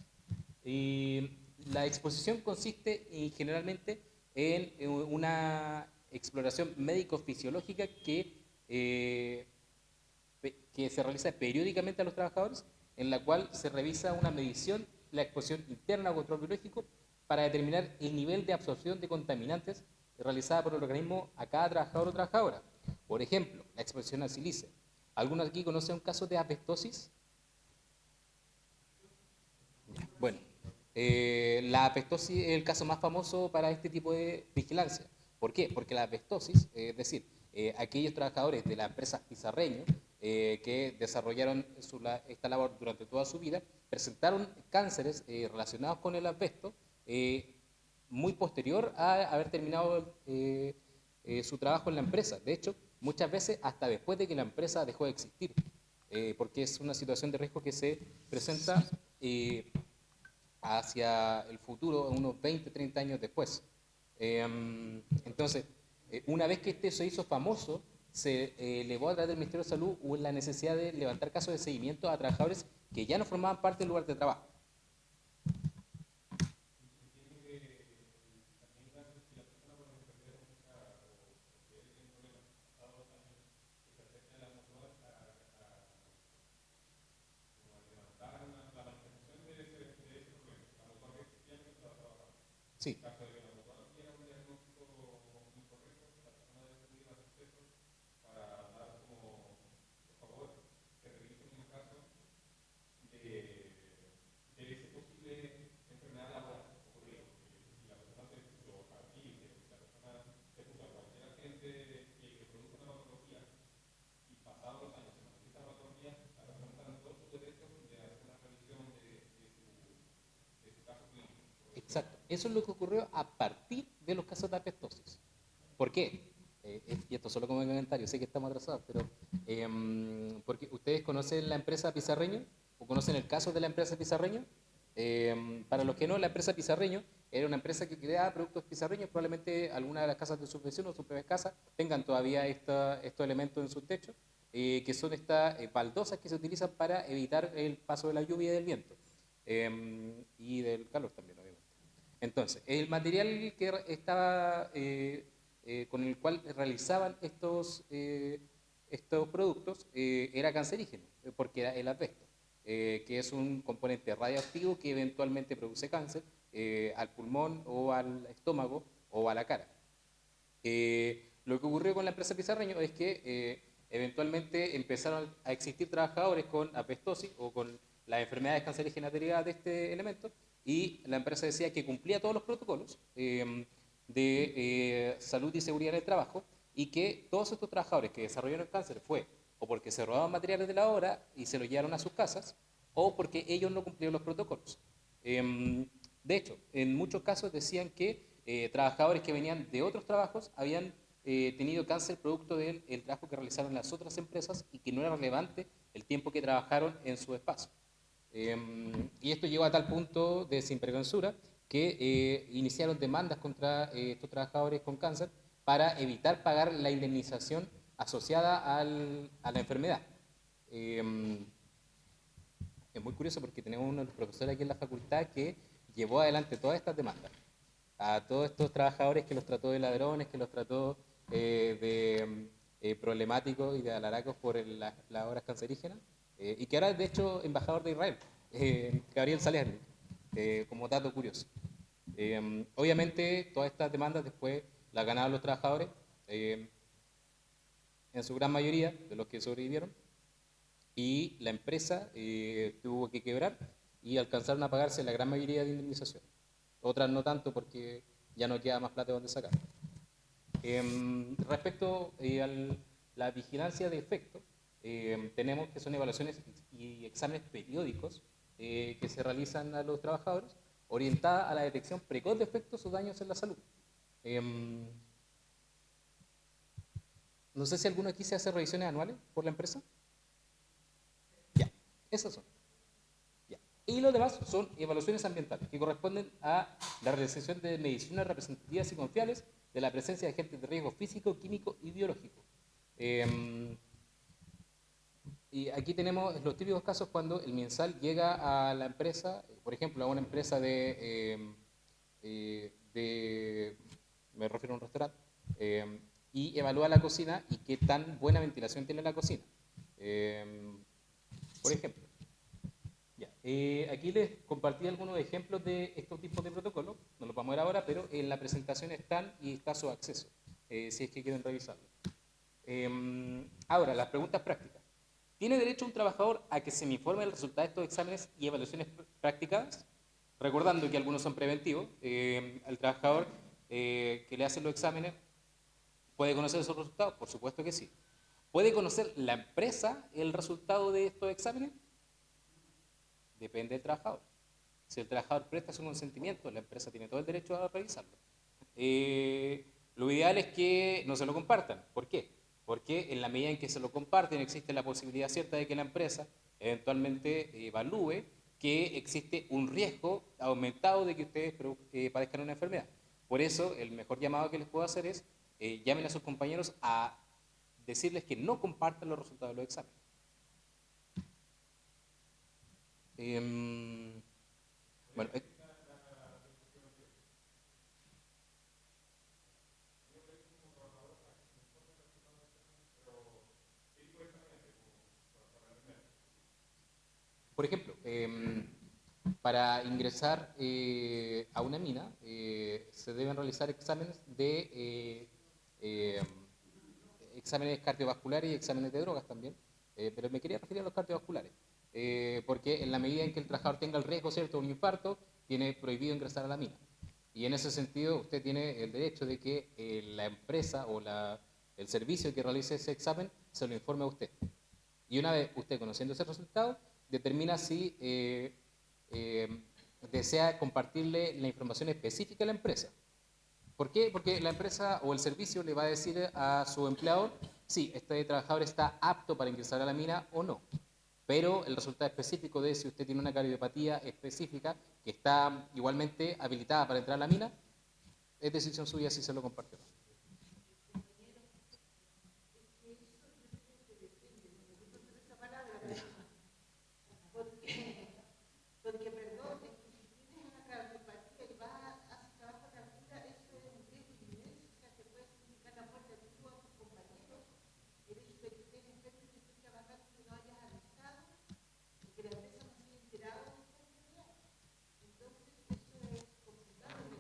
La exposición consiste generalmente en una exploración médico-fisiológica que se realiza periódicamente a los trabajadores, en la cual se revisa una medición, la exposición interna o control biológico, para determinar el nivel de absorción de contaminantes realizada por el organismo a cada trabajador o trabajadora. Por ejemplo, la exposición al silicio. ¿Alguno aquí conoce un caso de asbestosis? Bueno, la asbestosis es el caso más famoso para este tipo de vigilancia. ¿Por qué? Porque la asbestosis, es decir, aquellos trabajadores de la empresa Pizarreño que desarrollaron esta labor durante toda su vida, presentaron cánceres relacionados con el asbesto muy posterior a haber terminado su trabajo en la empresa. De hecho, muchas veces hasta después de que la empresa dejó de existir, porque es una situación de riesgo que se presenta hacia el futuro, unos 20, 30 años después. Entonces, una vez que este se hizo famoso, se elevó a través del Ministerio de Salud la necesidad de levantar casos de seguimiento a trabajadores que ya no formaban parte del lugar de trabajo. Sí. Exacto. Eso es lo que ocurrió a partir de los casos de asbestosis. ¿Por qué? Y esto solo como comentario, sé que estamos atrasados, pero porque ustedes conocen la empresa Pizarreño o conocen el caso de la empresa Pizarreño. Para los que no, la empresa Pizarreño era una empresa que creaba productos pizarreños. Probablemente alguna de las casas de sus vecinos o sus propias casas tengan todavía estos elementos en sus techos, que son estas baldosas que se utilizan para evitar el paso de la lluvia y del viento, y del calor también, obviamente. Entonces, el material que estaba con el cual realizaban estos productos era cancerígeno, porque era el asbesto, que es un componente radioactivo que eventualmente produce cáncer al pulmón o al estómago o a la cara. Lo que ocurrió con la empresa Pizarreño es que eventualmente empezaron a existir trabajadores con asbestosis o con las enfermedades cancerígenas derivadas de este elemento, y la empresa decía que cumplía todos los protocolos de salud y seguridad en el trabajo, y que todos estos trabajadores que desarrollaron el cáncer fue o porque se robaban materiales de la obra y se los llevaron a sus casas, o porque ellos no cumplieron los protocolos. De hecho, en muchos casos decían que trabajadores que venían de otros trabajos habían tenido cáncer producto del trabajo que realizaron las otras empresas y que no era relevante el tiempo que trabajaron en su espacio. Y esto llegó a tal punto de sinvergüenzura que iniciaron demandas contra estos trabajadores con cáncer para evitar pagar la indemnización asociada a la enfermedad. Es muy curioso porque tenemos uno de los profesores aquí en la facultad que llevó adelante todas estas demandas a todos estos trabajadores, que los trató de ladrones, que los trató de problemáticos y de alaracos por las obras cancerígenas, y que ahora es de hecho embajador de Israel, Gabriel Salerni, como dato curioso. Obviamente todas estas demandas después las ganaron los trabajadores, en su gran mayoría de los que sobrevivieron, y la empresa tuvo que quebrar y alcanzaron a pagarse la gran mayoría de indemnización. Otras no tanto porque ya no queda más plata de donde sacar. Respecto a la vigilancia de efecto, tenemos que son evaluaciones y exámenes periódicos que se realizan a los trabajadores, orientadas a la detección precoz de efectos o daños en la salud. No sé si alguno aquí se hace revisiones anuales por la empresa. Ya, esas son. Ya. Y los demás son evaluaciones ambientales, que corresponden a la realización de mediciones representativas y confiables de la presencia de agentes de riesgo físico, químico y biológico. Y aquí tenemos los típicos casos cuando el MinSal llega a la empresa, por ejemplo, a una empresa me refiero a un restaurante, y evalúa la cocina y qué tan buena ventilación tiene la cocina. Por ejemplo, ya, aquí les compartí algunos ejemplos de estos tipos de protocolos, no los vamos a ver ahora, pero en la presentación están y está su acceso, si es que quieren revisarlo. Ahora, las preguntas prácticas. ¿Tiene derecho un trabajador a que se me informe el resultado de estos exámenes y evaluaciones prácticas? Recordando que algunos son preventivos, el trabajador que le hace los exámenes puede conocer esos resultados, por supuesto que sí. ¿Puede conocer la empresa el resultado de estos exámenes? Depende del trabajador. Si el trabajador presta su consentimiento, la empresa tiene todo el derecho a revisarlo. Lo ideal es que no se lo compartan. ¿Por qué? Porque en la medida en que se lo comparten existe la posibilidad cierta de que la empresa eventualmente evalúe que existe un riesgo aumentado de que ustedes padezcan una enfermedad. Por eso, el mejor llamado que les puedo hacer es llamen a sus compañeros a decirles que no compartan los resultados de los exámenes. Bueno, por ejemplo, para ingresar a una mina se deben realizar exámenes exámenes cardiovasculares y exámenes de drogas también, pero me quería referir a los cardiovasculares, porque en la medida en que el trabajador tenga el riesgo, ¿cierto?, de un infarto, tiene prohibido ingresar a la mina. Y en ese sentido usted tiene el derecho de que la empresa o el servicio que realice ese examen se lo informe a usted. Y una vez usted conociendo ese resultado, determina si desea compartirle la información específica a la empresa. ¿Por qué? Porque la empresa o el servicio le va a decir a su empleador si este trabajador está apto para ingresar a la mina o no. Pero el resultado específico de si usted tiene una cardiopatía específica que está igualmente habilitada para entrar a la mina, es decisión suya si se lo comparte o no.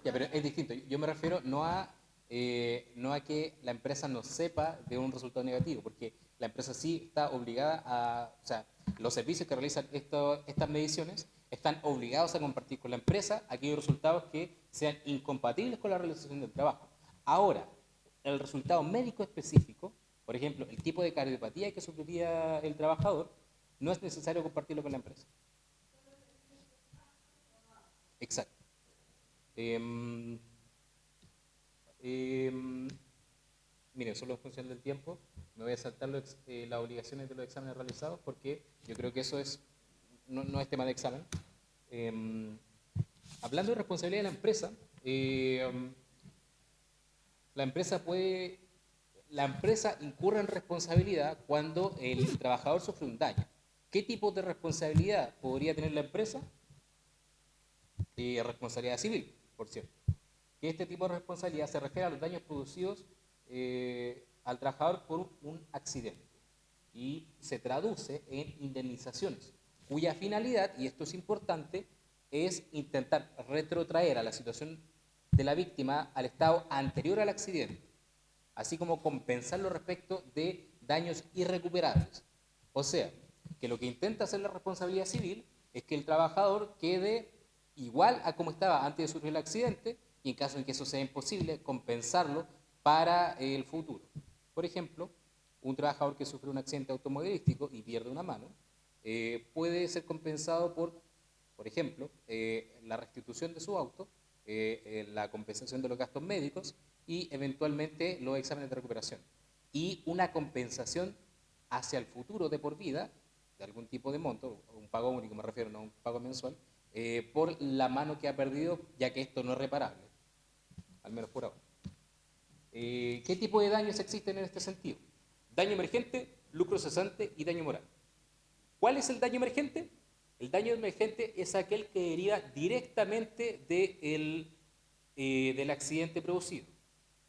Ya, pero es distinto. Yo me refiero no a que la empresa no sepa de un resultado negativo, porque la empresa sí está obligada o sea, los servicios que realizan estas mediciones están obligados a compartir con la empresa aquellos resultados que sean incompatibles con la realización del trabajo. Ahora, el resultado médico específico, por ejemplo, el tipo de cardiopatía que sufriría el trabajador, no es necesario compartirlo con la empresa. Exacto. Miren, solo en función del tiempo, me voy a saltar las obligaciones de los exámenes realizados porque yo creo que eso no es tema de examen. Hablando de responsabilidad de la empresa, la empresa incurre en responsabilidad cuando el trabajador sufre un daño. ¿Qué tipo de responsabilidad podría tener la empresa? Responsabilidad civil, por cierto. Que este tipo de responsabilidad se refiere a los daños producidos al trabajador por un accidente y se traduce en indemnizaciones, cuya finalidad, y esto es importante, es intentar retrotraer a la situación de la víctima al estado anterior al accidente, así como compensarlo respecto de daños irrecuperables. O sea, que lo que intenta hacer la responsabilidad civil es que el trabajador quede igual a como estaba antes de sufrir el accidente y en caso de que eso sea imposible, compensarlo para el futuro. Por ejemplo, un trabajador que sufre un accidente automovilístico y pierde una mano puede ser compensado por ejemplo, la restitución de su auto, la compensación de los gastos médicos y eventualmente los exámenes de recuperación. Y una compensación hacia el futuro de por vida, de algún tipo de monto, un pago único me refiero, no un pago mensual, por la mano que ha perdido, ya que esto no es reparable, al menos por ahora. ¿Qué tipo de daños existen en este sentido? Daño emergente, lucro cesante y daño moral. ¿Cuál es el daño emergente? El daño emergente es aquel que deriva directamente del accidente producido.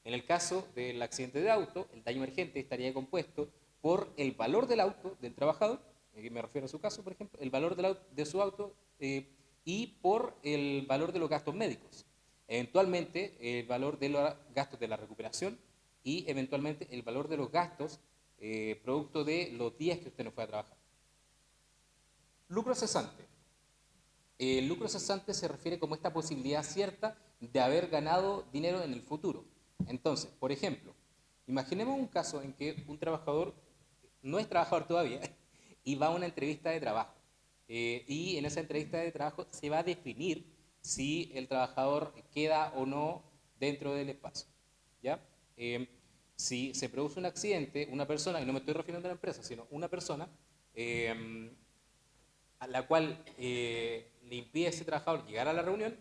En el caso del accidente de auto, el daño emergente estaría compuesto por el valor del auto del trabajador, me refiero a su caso, por ejemplo, el valor de su auto y por el valor de los gastos médicos. Eventualmente, el valor de los gastos de la recuperación y eventualmente el valor de los gastos producto de los días que usted no fue a trabajar. Lucro cesante. El lucro cesante se refiere como esta posibilidad cierta de haber ganado dinero en el futuro. Entonces, por ejemplo, imaginemos un caso en que un trabajador no es trabajador todavía y va a una entrevista de trabajo. Y en esa entrevista de trabajo se va a definir si el trabajador queda o no dentro del espacio. ¿Ya? Si se produce un accidente, una persona, y no me estoy refiriendo a la empresa, sino una persona, a la cual le impide a ese trabajador llegar a la reunión,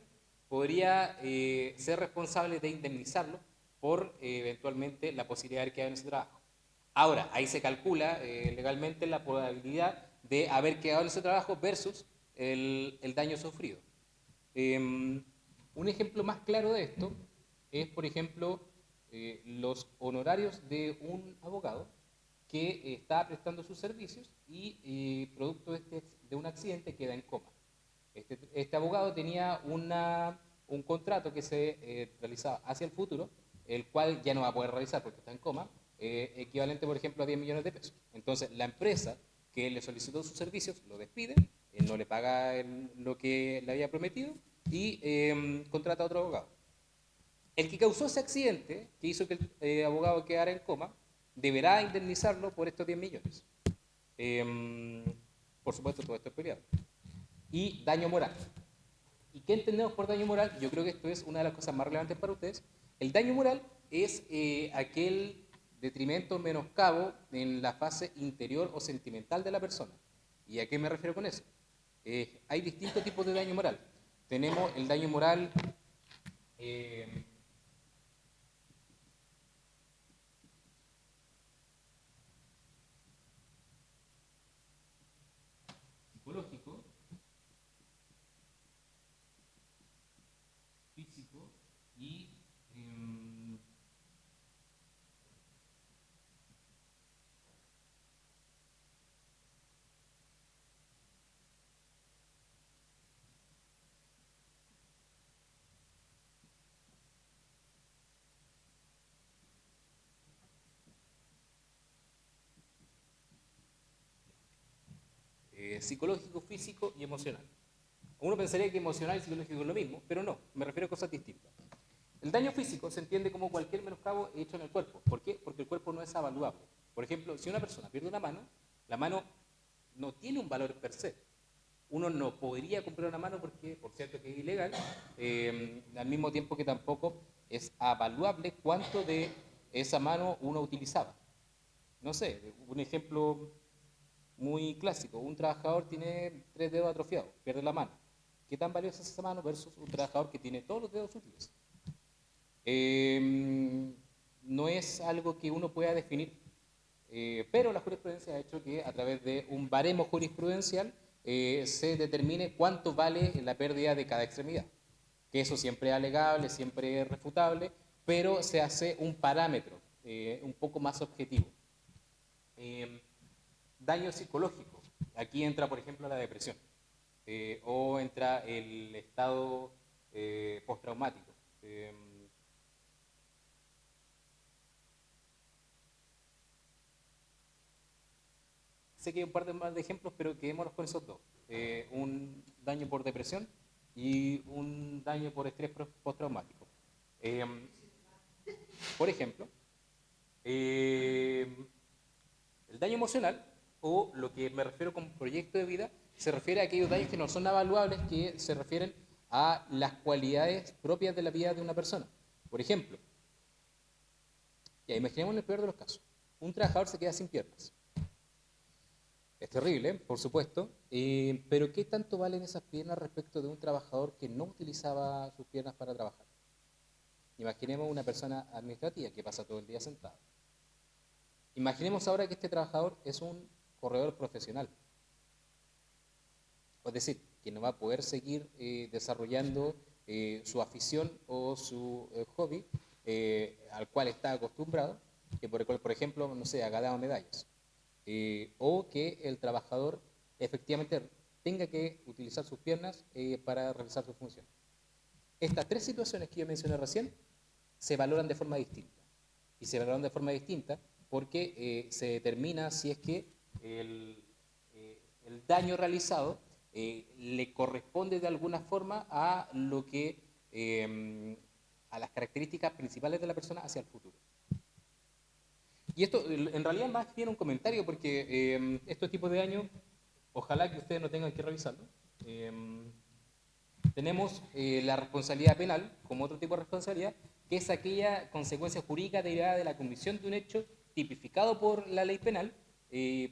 podría ser responsable de indemnizarlo por eventualmente la posibilidad de haber quedado en ese trabajo. Ahora, ahí se calcula legalmente la probabilidad de haber quedado en ese trabajo versus el daño sufrido. Un ejemplo más claro de esto es, por ejemplo, los honorarios de un abogado que está prestando sus servicios y producto de un accidente queda en coma. Este abogado tenía un contrato que se realizaba hacia el futuro, el cual ya no va a poder realizar porque está en coma, equivalente, por ejemplo, a 10 millones de pesos. Entonces, la empresa que le solicitó sus servicios lo despide, no le paga lo que le había prometido y contrata a otro abogado. El que causó ese accidente, que hizo que el abogado quedara en coma, deberá indemnizarlo por estos 10 millones. Por supuesto, todo esto es peleado. Y daño moral. ¿Y qué entendemos por daño moral? Yo creo que esto es una de las cosas más relevantes para ustedes. El daño moral es aquel detrimento o menoscabo en la fase interior o sentimental de la persona. ¿Y a qué me refiero con eso? Hay distintos tipos de daño moral. Tenemos el daño moral psicológico, físico y psicológico, físico y emocional. Uno pensaría que emocional y psicológico es lo mismo, pero no, me refiero a cosas distintas. El daño físico se entiende como cualquier menoscabo hecho en el cuerpo. ¿Por qué? Porque el cuerpo no es evaluable. Por ejemplo, si una persona pierde una mano, la mano no tiene un valor per se. Uno no podría comprar una mano porque, por cierto, que es ilegal, al mismo tiempo que tampoco es evaluable cuánto de esa mano uno utilizaba. No sé, un ejemplo muy clásico, un trabajador tiene 3 dedos atrofiados, pierde la mano. ¿Qué tan valiosa es esa mano versus un trabajador que tiene todos los dedos útiles? No es algo que uno pueda definir, pero la jurisprudencia ha hecho que a través de un baremo jurisprudencial se determine cuánto vale la pérdida de cada extremidad. Que eso siempre es alegable, siempre es refutable, pero se hace un parámetro un poco más objetivo. Daño psicológico. Aquí entra, por ejemplo, la depresión o entra el estado postraumático. Sé que hay un par de más de ejemplos, pero quedémonos con esos dos. Un daño por depresión y un daño por estrés postraumático. Eh, por ejemplo, el daño emocional, o lo que me refiero con proyecto de vida, se refiere a aquellos daños que no son evaluables, que se refieren a las cualidades propias de la vida de una persona. Por ejemplo, ya imaginemos el peor de los casos. Un trabajador se queda sin piernas. Es terrible, por supuesto, pero ¿qué tanto valen esas piernas respecto de un trabajador que no utilizaba sus piernas para trabajar? Imaginemos una persona administrativa que pasa todo el día sentado. Imaginemos ahora que este trabajador es un corredor profesional. Es decir, que no va a poder seguir desarrollando su afición o su hobby al cual está acostumbrado, que por el cual, por ejemplo, no sé, ha ganado medallas. O que el trabajador efectivamente tenga que utilizar sus piernas para realizar su función. Estas tres situaciones que yo mencioné recién se valoran de forma distinta. Y se valoran de forma distinta porque se determina si es que el daño realizado le corresponde de alguna forma a lo que a las características principales de la persona hacia el futuro. Y esto en realidad más bien un comentario porque estos tipos de daño, ojalá que ustedes no tengan que revisarlo. Tenemos la responsabilidad penal como otro tipo de responsabilidad, que es aquella consecuencia jurídica derivada de la comisión de un hecho tipificado por la ley penal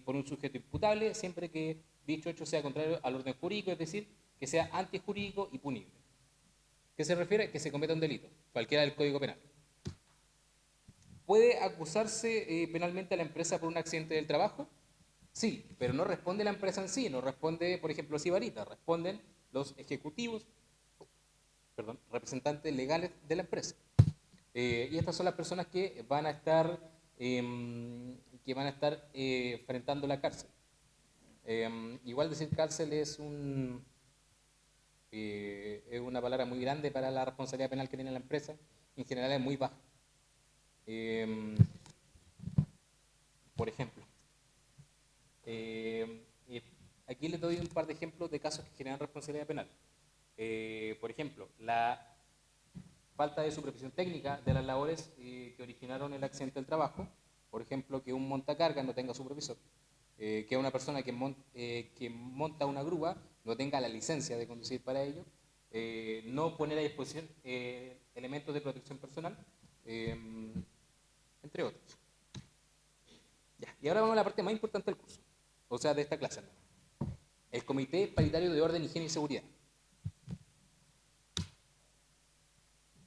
por un sujeto imputable, siempre que dicho hecho sea contrario al orden jurídico, es decir, que sea antijurídico y punible. ¿Qué se refiere? Que se cometa un delito, cualquiera del Código Penal. ¿Puede acusarse penalmente a la empresa por un accidente del trabajo? Sí, pero no responde la empresa en sí, no responde, por ejemplo, Sibarita, responden los ejecutivos, representantes legales de la empresa. Y estas son las personas que van a estar, enfrentando la cárcel. Igual decir cárcel es una palabra muy grande para la responsabilidad penal que tiene la empresa, en general es muy baja. Por ejemplo, aquí les doy un par de ejemplos de casos que generan responsabilidad penal. Por ejemplo, la falta de supervisión técnica de las labores que originaron el accidente del trabajo, por ejemplo, que un montacarga no tenga supervisor, que una persona que monta una grúa no tenga la licencia de conducir para ello, no poner a disposición elementos de protección personal, entre otros. Ya, y ahora vamos a la parte más importante del curso, o sea, de esta clase. El Comité Paritario de Orden, Higiene y Seguridad.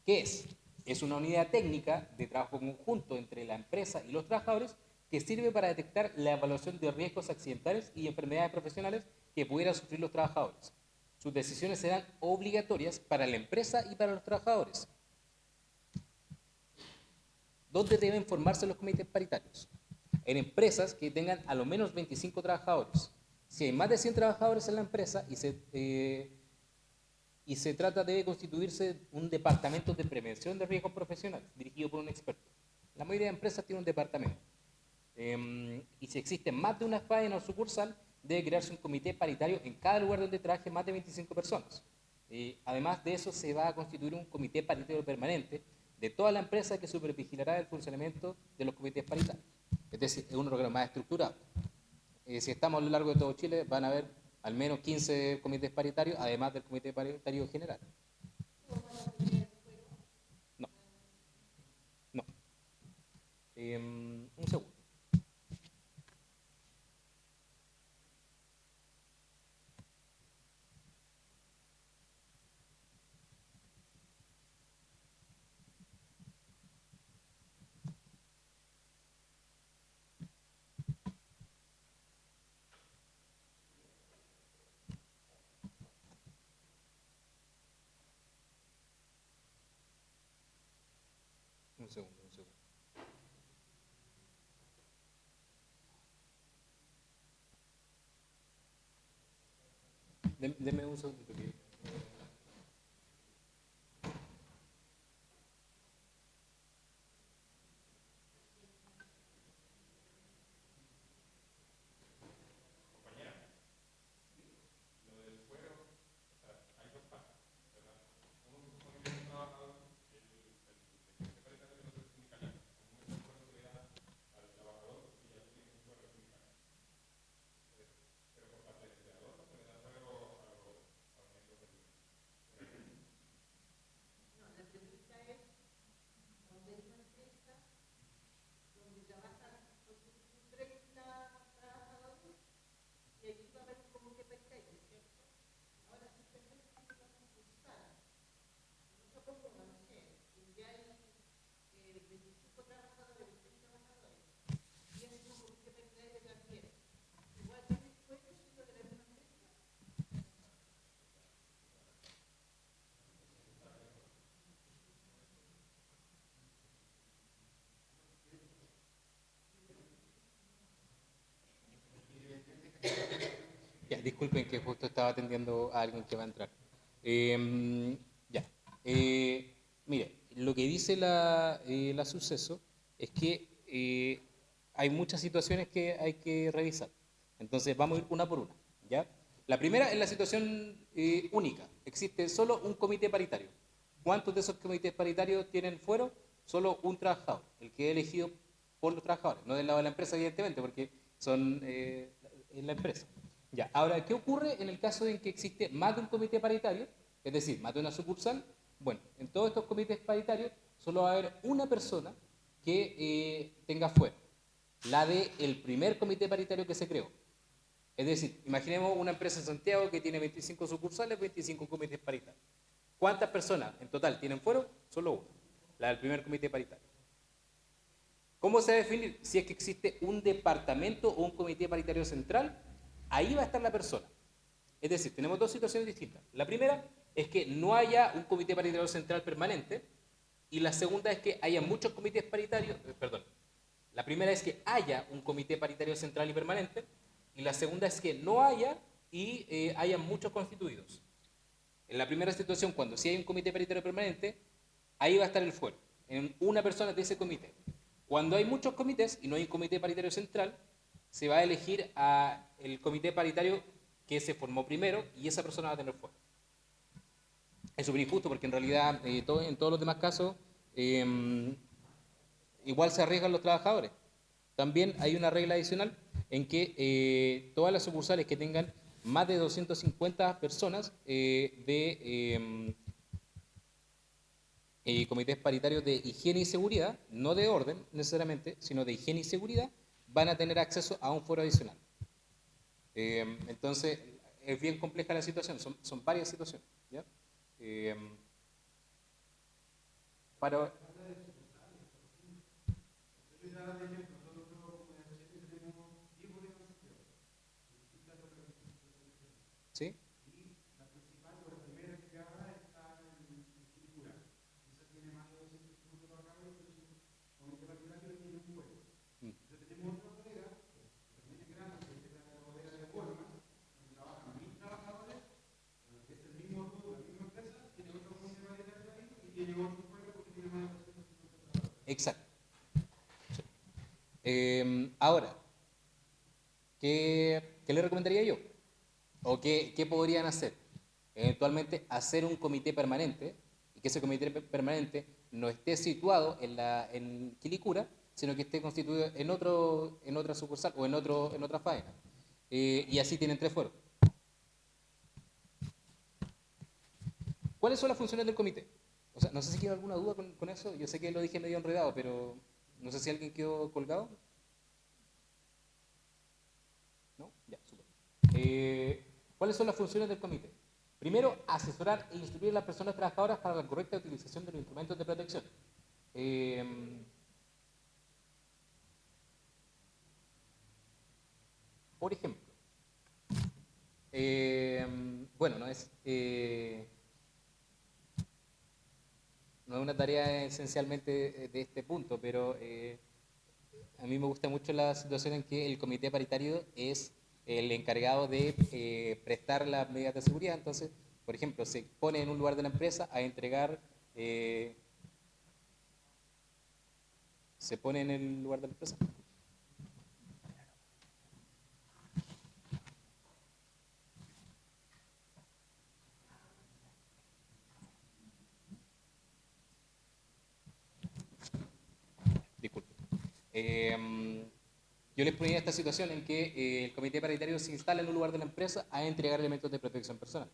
¿Qué es? Es una unidad técnica de trabajo conjunto entre la empresa y los trabajadores que sirve para detectar la evaluación de riesgos accidentales y enfermedades profesionales que pudieran sufrir los trabajadores. Sus decisiones serán obligatorias para la empresa y para los trabajadores. ¿Dónde deben formarse los comités paritarios? En empresas que tengan a lo menos 25 trabajadores. Si hay más de 100 trabajadores en la empresa y se trata de constituirse un departamento de prevención de riesgos profesionales dirigido por un experto. La mayoría de empresas tienen un departamento. Y si existen más de una faena o sucursal, debe crearse un comité paritario en cada lugar donde trabaje más de 25 personas. Además de eso, se va a constituir un comité paritario permanente de toda la empresa que supervigilará el funcionamiento de los comités paritarios. Es decir, es un órgano más estructurado. Si estamos a lo largo de todo Chile, van a haber al menos 15 comités paritarios, además del comité paritario general. No, no. Un segundo. Un segundo, un segundo. Deme un segundito. disculpen que justo estaba atendiendo a alguien que va a entrar. Ya. Mire, lo que dice la suceso es que hay muchas situaciones que hay que revisar. Entonces vamos a ir una por una. ¿Ya? La primera es la situación única. Existe solo un comité paritario. ¿Cuántos de esos comités paritarios tienen fuero? Solo un trabajador, el que es elegido por los trabajadores, no del lado de la empresa, evidentemente, porque son en la empresa. Ya, ahora, ¿qué ocurre en el caso en que existe más de un comité paritario? Es decir, más de una sucursal. Bueno, en todos estos comités paritarios solo va a haber una persona que tenga fuero, la del primer comité paritario que se creó. Es decir, imaginemos una empresa en Santiago que tiene 25 sucursales, 25 comités paritarios. ¿Cuántas personas en total tienen fuero? Solo una, la del primer comité paritario. ¿Cómo se va a definir? Si es que existe un departamento o un comité paritario central, ahí va a estar la persona. Es decir, tenemos dos situaciones distintas. La primera es que no haya un comité paritario central permanente y la segunda es que haya muchos comités paritarios, perdón, la primera es que haya un comité paritario central y permanente y la segunda es que no haya y haya muchos constituidos. En la primera situación, cuando sí hay un comité paritario permanente, ahí va a estar el fuero, en una persona de ese comité. Cuando hay muchos comités y no hay un comité paritario central, se va a elegir a el comité paritario que se formó primero y esa persona va a tener fuero. Es súper injusto porque en realidad en todos los demás casos igual se arriesgan los trabajadores. También hay una regla adicional en que todas las sucursales que tengan más de 250 personas comités paritarios de higiene y seguridad, no de orden necesariamente, sino de higiene y seguridad, van a tener acceso a un foro adicional. Entonces, es bien compleja la situación, son varias situaciones. ¿Ya? Eh, para, ¿sí? Mm. Exacto. Ahora, ¿qué le recomendaría yo? ¿O qué podrían hacer? Eventualmente hacer un comité permanente y que ese comité permanente no esté situado en Quilicura, sino que esté constituido en otra sucursal o en otra faena. Y así tienen tres fueros. ¿Cuáles son las funciones del comité? O sea, no sé si tiene alguna duda con eso. Yo sé que lo dije medio enredado, pero no sé si alguien quedó colgado. ¿No? Ya, súper. ¿Cuáles son las funciones del comité? Primero, asesorar e instruir a las personas trabajadoras para la correcta utilización de los instrumentos de protección. Eh, por ejemplo, bueno, no es una tarea esencialmente de este punto, pero a mí me gusta mucho la situación en que el comité paritario es el encargado de prestar las medidas de seguridad. Entonces, por ejemplo, se pone en un lugar de la empresa a entregar, eh, se pone en el lugar de la empresa. Disculpe. Yo les ponía esta situación en que el comité paritario se instala en un lugar de la empresa a entregar elementos de protección personal.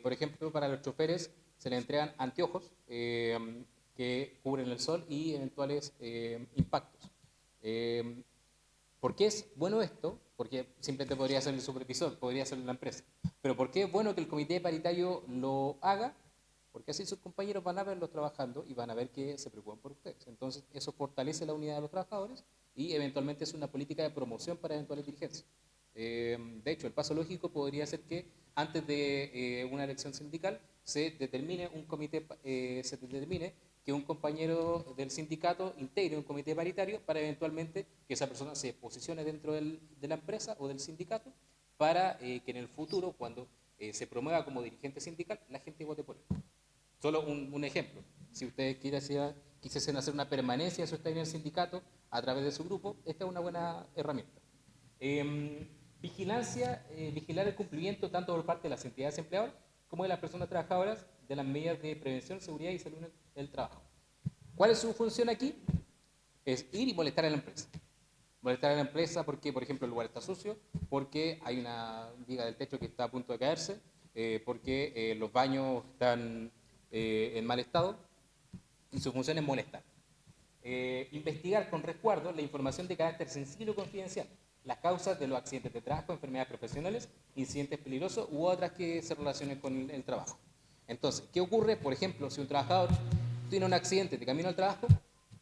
Por ejemplo, para los choferes se les entregan anteojos que cubren el sol y eventuales impactos. ¿Por qué es bueno esto? Porque simplemente podría ser el supervisor, podría ser la empresa. Pero ¿por qué es bueno que el comité paritario lo haga? Porque así sus compañeros van a verlos trabajando y van a ver que se preocupan por ustedes. Entonces, eso fortalece la unidad de los trabajadores y eventualmente es una política de promoción para eventuales dirigencias. De hecho, el paso lógico podría ser que antes de una elección sindical se determine que un compañero del sindicato integre un comité paritario para eventualmente que esa persona se posicione dentro de la empresa o del sindicato para que en el futuro, cuando se promueva como dirigente sindical, la gente vote por él. Solo un ejemplo. Si ustedes quisiesen hacer una permanencia de su estadía en el sindicato a través de su grupo, esta es una buena herramienta. Vigilar el cumplimiento tanto por parte de las entidades empleadoras como de las personas trabajadoras de las medidas de prevención, seguridad y salud del trabajo. ¿Cuál es su función aquí? Es ir y molestar a la empresa. Molestar a la empresa porque, por ejemplo, el lugar está sucio, porque hay una viga del techo que está a punto de caerse, porque los baños están en mal estado, y su función es molestar. Investigar con resguardo la información de carácter sensible o confidencial, las causas de los accidentes de trabajo, enfermedades profesionales, incidentes peligrosos u otras que se relacionen con el trabajo. Entonces, ¿qué ocurre? Por ejemplo, si un trabajador tiene un accidente de camino al trabajo,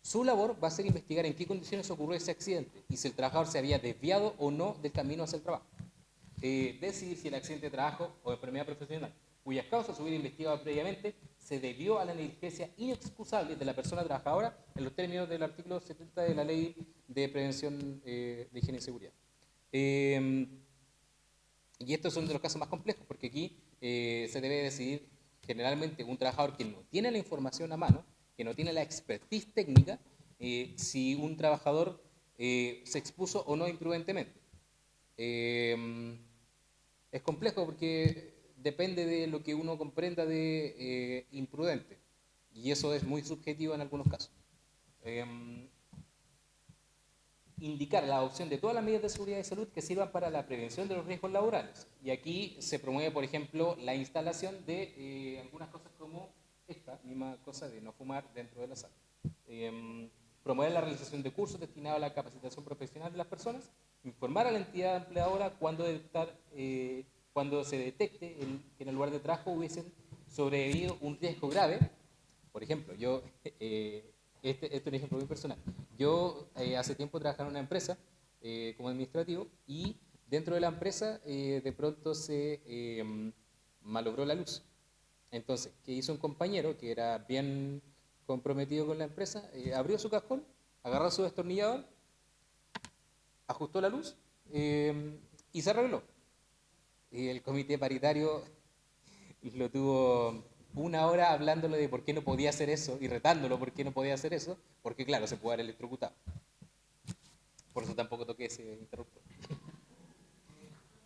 su labor va a ser investigar en qué condiciones ocurrió ese accidente y si el trabajador se había desviado o no del camino hacia el trabajo. Decidir si el accidente de trabajo o enfermedad profesional, cuyas causas se hubiera investigado previamente, se debió a la negligencia inexcusable de la persona trabajadora en los términos del artículo 70 de la Ley de Prevención de Higiene y Seguridad. Y estos son de los casos más complejos, porque aquí se debe decidir generalmente un trabajador que no tiene la información a mano, que no tiene la expertise técnica, si un trabajador se expuso o no imprudentemente. Es complejo porque depende de lo que uno comprenda de imprudente, y eso es muy subjetivo en algunos casos. Indicar la adopción de todas las medidas de seguridad y salud que sirvan para la prevención de los riesgos laborales. Y aquí se promueve, por ejemplo, la instalación de algunas cosas como esta misma cosa de no fumar dentro de la sala. Promover la realización de cursos destinados a la capacitación profesional de las personas, informar a la entidad empleadora cuando se detecte que en el lugar de trabajo hubiesen sobrevenido un riesgo grave. Por ejemplo, este es un ejemplo muy personal. Yo hace tiempo trabajaba en una empresa como administrativo, y dentro de la empresa de pronto se malogró la luz. Entonces, ¿qué hizo un compañero que era bien comprometido con la empresa? Abrió su cajón, agarró su destornillador, ajustó la luz y se arregló. Y el comité paritario lo tuvo una hora hablándole de por qué no podía hacer eso y retándolo por qué no podía hacer eso, porque claro, se puede haber electrocutado. Por eso tampoco toqué ese interruptor.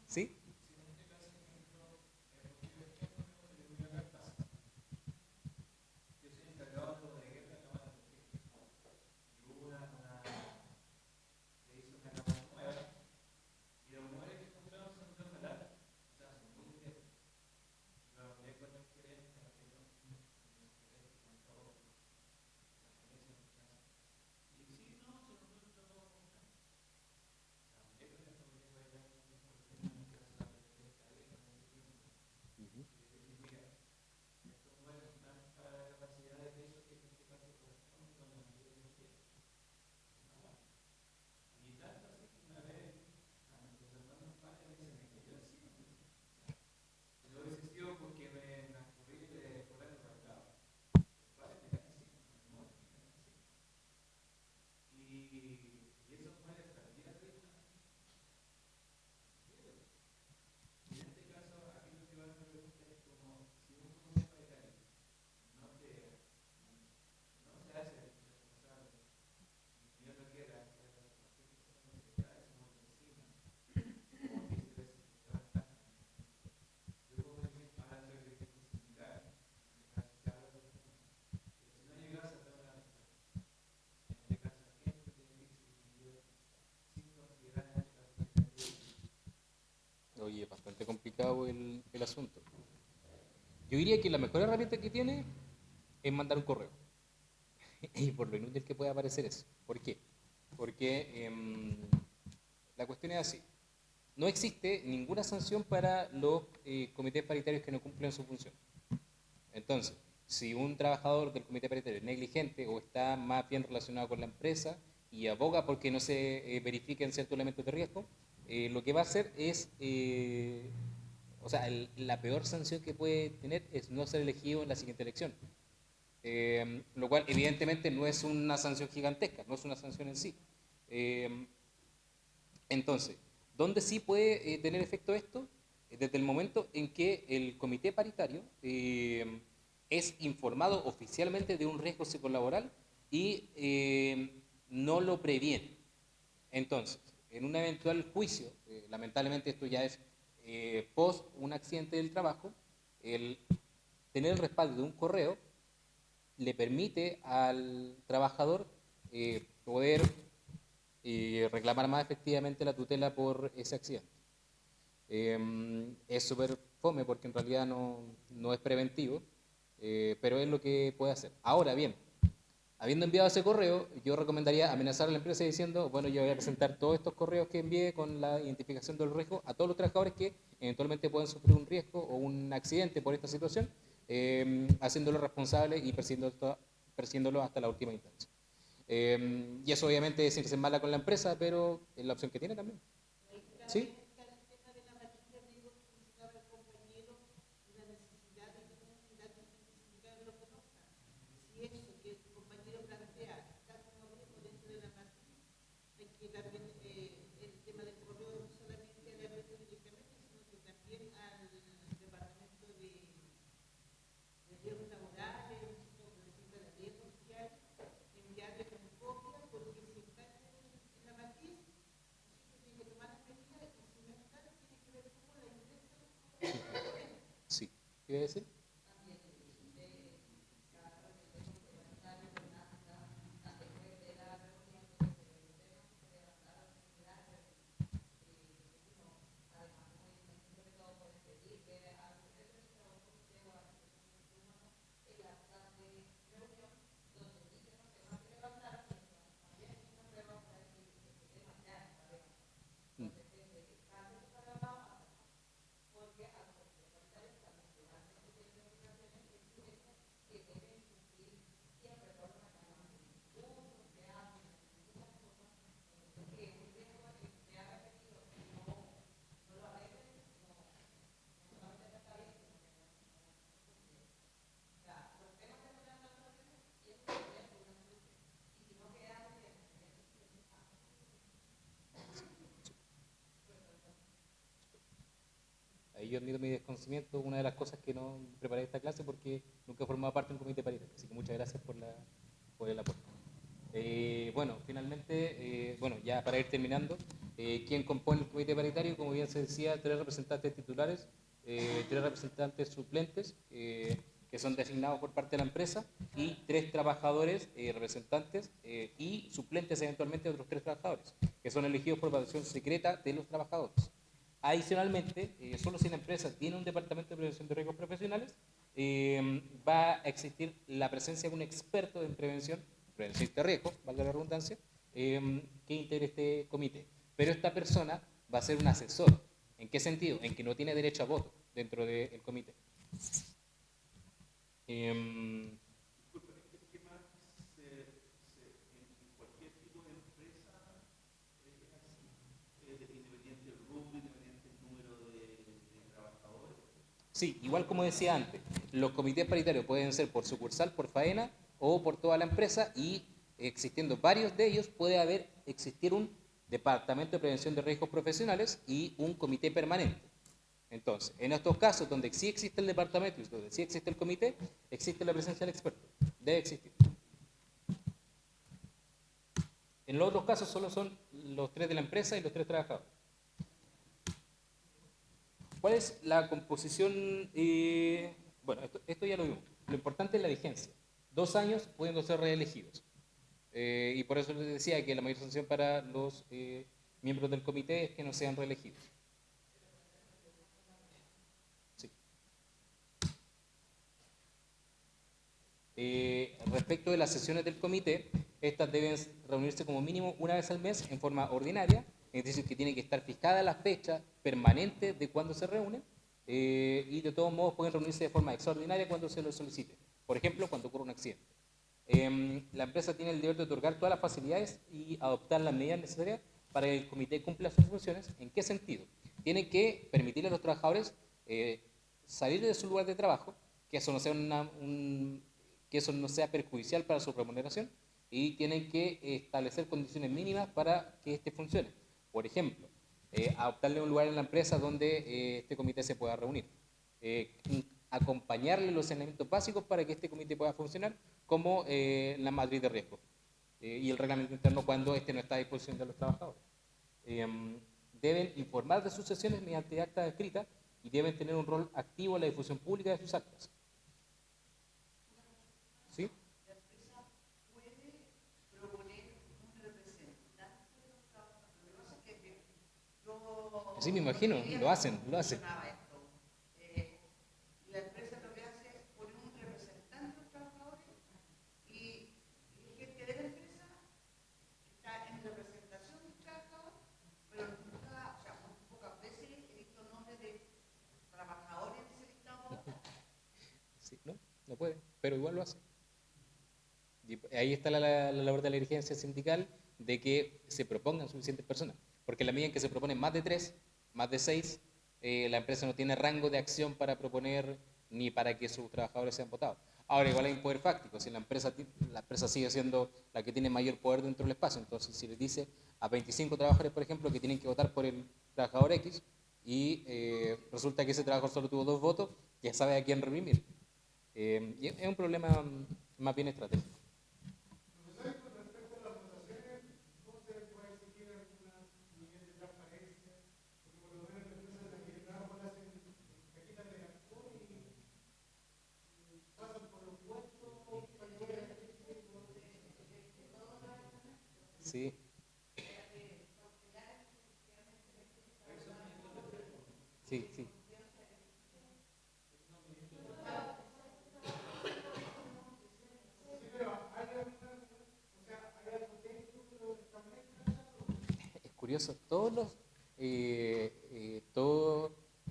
¿Sí? Oye, es bastante complicado el asunto. Yo diría que la mejor herramienta que tiene es mandar un correo. Y por lo inútil que pueda parecer eso. ¿Por qué? Porque la cuestión es así. No existe ninguna sanción para los comités paritarios que no cumplen su función. Entonces, si un trabajador del comité paritario es negligente o está más bien relacionado con la empresa y aboga porque no se verifiquen ciertos elementos de riesgo, lo que va a hacer es, la peor sanción que puede tener es no ser elegido en la siguiente elección. Lo cual evidentemente no es una sanción gigantesca, no es una sanción en sí. Entonces, ¿Dónde sí puede tener efecto esto? Desde el momento en que el comité paritario es informado oficialmente de un riesgo psicolaboral y no lo previene. Entonces, en un eventual juicio, lamentablemente esto ya es post un accidente del trabajo, el tener el respaldo de un correo le permite al trabajador poder reclamar más efectivamente la tutela por ese accidente. Es súper fome porque en realidad no es preventivo, pero es lo que puede hacer. Ahora bien, habiendo enviado ese correo, yo recomendaría amenazar a la empresa diciendo, bueno, yo voy a presentar todos estos correos que envié con la identificación del riesgo a todos los trabajadores que eventualmente pueden sufrir un riesgo o un accidente por esta situación, haciéndolo responsable y persiguiéndolo hasta la última instancia. Y eso obviamente es irse mala con la empresa, pero es la opción que tiene también. ¿Sí? Sí. ¿Qué iba a decir? Mm. Ahí yo admito mi desconocimiento, una de las cosas que no preparé esta clase porque nunca he formado parte de un comité paritario, así que muchas gracias por el aporte. Bueno, finalmente, bueno, ya para ir terminando, ¿quién compone el comité paritario? Como bien se decía, 3 representantes titulares, 3 representantes suplentes, que son designados por parte de la empresa, y 3 trabajadores representantes y suplentes eventualmente de otros 3 trabajadores, que son elegidos por votación secreta de los trabajadores. Adicionalmente, solo si la empresa tiene un departamento de prevención de riesgos profesionales, va a existir la presencia de un experto en prevención de riesgos, valga la redundancia, que integre este comité. Pero esta persona va a ser un asesor. ¿En qué sentido? En que no tiene derecho a voto dentro del comité. Disculpa, este esquema en cualquier tipo de empresa es así, independiente del rubro, independiente del número de trabajadores. Sí, igual como decía antes, los comités paritarios pueden ser por sucursal, por faena o por toda la empresa, y existiendo varios de ellos puede existir un departamento de prevención de riesgos profesionales y un comité permanente. Entonces, en estos casos donde sí existe el departamento y donde sí existe el comité, existe la presencia del experto. Debe existir. En los otros casos solo son los 3 de la empresa y los 3 trabajadores. ¿Cuál es la composición? Bueno, esto ya lo vimos. Lo importante es la vigencia. 2 años pudiendo ser reelegidos. Y por eso les decía que la mayor sanción para los miembros del comité es que no sean reelegidos. Sí. Respecto de las sesiones del comité, estas deben reunirse como mínimo una vez al mes en forma ordinaria, es decir, que tiene que estar fijada la fecha permanente de cuando se reúnen, y de todos modos pueden reunirse de forma extraordinaria cuando se lo solicite. Por ejemplo, cuando ocurre un accidente. La empresa tiene el deber de otorgar todas las facilidades y adoptar las medidas necesarias para que el comité cumpla sus funciones. ¿En qué sentido? Tiene que permitirle a los trabajadores salir de su lugar de trabajo, que eso no sea perjudicial para su remuneración, y tienen que establecer condiciones mínimas para que éste funcione. Por ejemplo, adoptarle un lugar en la empresa donde este comité se pueda reunir. Acompañarle los elementos básicos para que este comité pueda funcionar, como la matriz de riesgo y el reglamento interno cuando este no está a disposición de los trabajadores. Deben informar de sus sesiones mediante actas escritas y deben tener un rol activo en la difusión pública de sus actas. ¿Sí? Sí, me imagino, lo hacen. La empresa lo que hace es poner un representante de los trabajadores y gente de la empresa está en representación del trabajador, pero nunca, o sea, muy pocas veces he visto nombres de trabajadores en ese listado. Sí, no puede, pero igual lo hace. Y ahí está la labor de la dirigencia sindical, de que se propongan suficientes personas. Porque en la medida en que se proponen más de 3, más de 6, la empresa no tiene rango de acción para proponer ni para que sus trabajadores sean votados. Ahora, igual hay un poder fáctico. Si la empresa sigue siendo la que tiene mayor poder dentro del espacio, entonces si les dice a 25 trabajadores, por ejemplo, que tienen que votar por el trabajador X y resulta que ese trabajador solo tuvo 2 votos, ya sabe a quién reprimir. Y es un problema más bien estratégico. Sí. Sí, sí. Es curioso, todos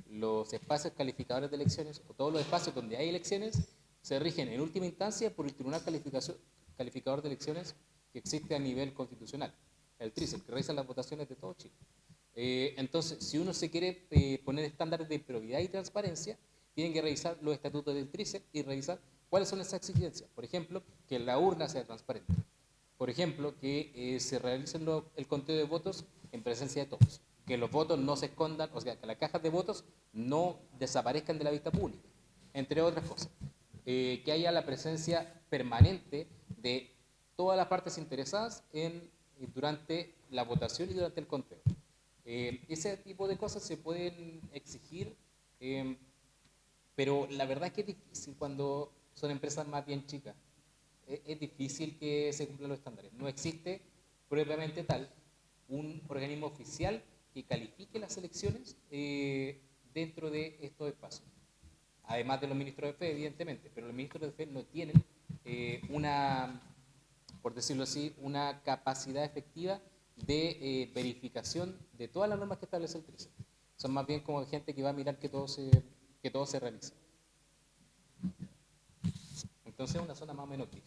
los espacios calificadores de elecciones o todos los espacios donde hay elecciones se rigen en última instancia por el Tribunal Calificador de Elecciones que existe a nivel constitucional, el TRICE, que revisa las votaciones de todo Chile. Entonces, si uno se quiere poner estándares de probidad y transparencia, tienen que revisar los estatutos del TRICE y revisar cuáles son esas exigencias. Por ejemplo, que la urna sea transparente. Por ejemplo, que se realice el conteo de votos en presencia de todos. Que los votos no se escondan, o sea, que las cajas de votos no desaparezcan de la vista pública, entre otras cosas. Que haya la presencia permanente de todas las partes interesadas durante la votación y durante el conteo. Ese tipo de cosas se pueden exigir, pero la verdad es que es difícil cuando son empresas más bien chicas. Es difícil que se cumplan los estándares. No existe propiamente tal un organismo oficial que califique las elecciones dentro de estos espacios. Además de los ministros de fe, evidentemente, pero los ministros de fe no tienen por decirlo así, una capacidad efectiva de verificación de todas las normas que establece el TRICE. Son más bien como gente que va a mirar que todo se realice. Entonces es una zona más o menos gris.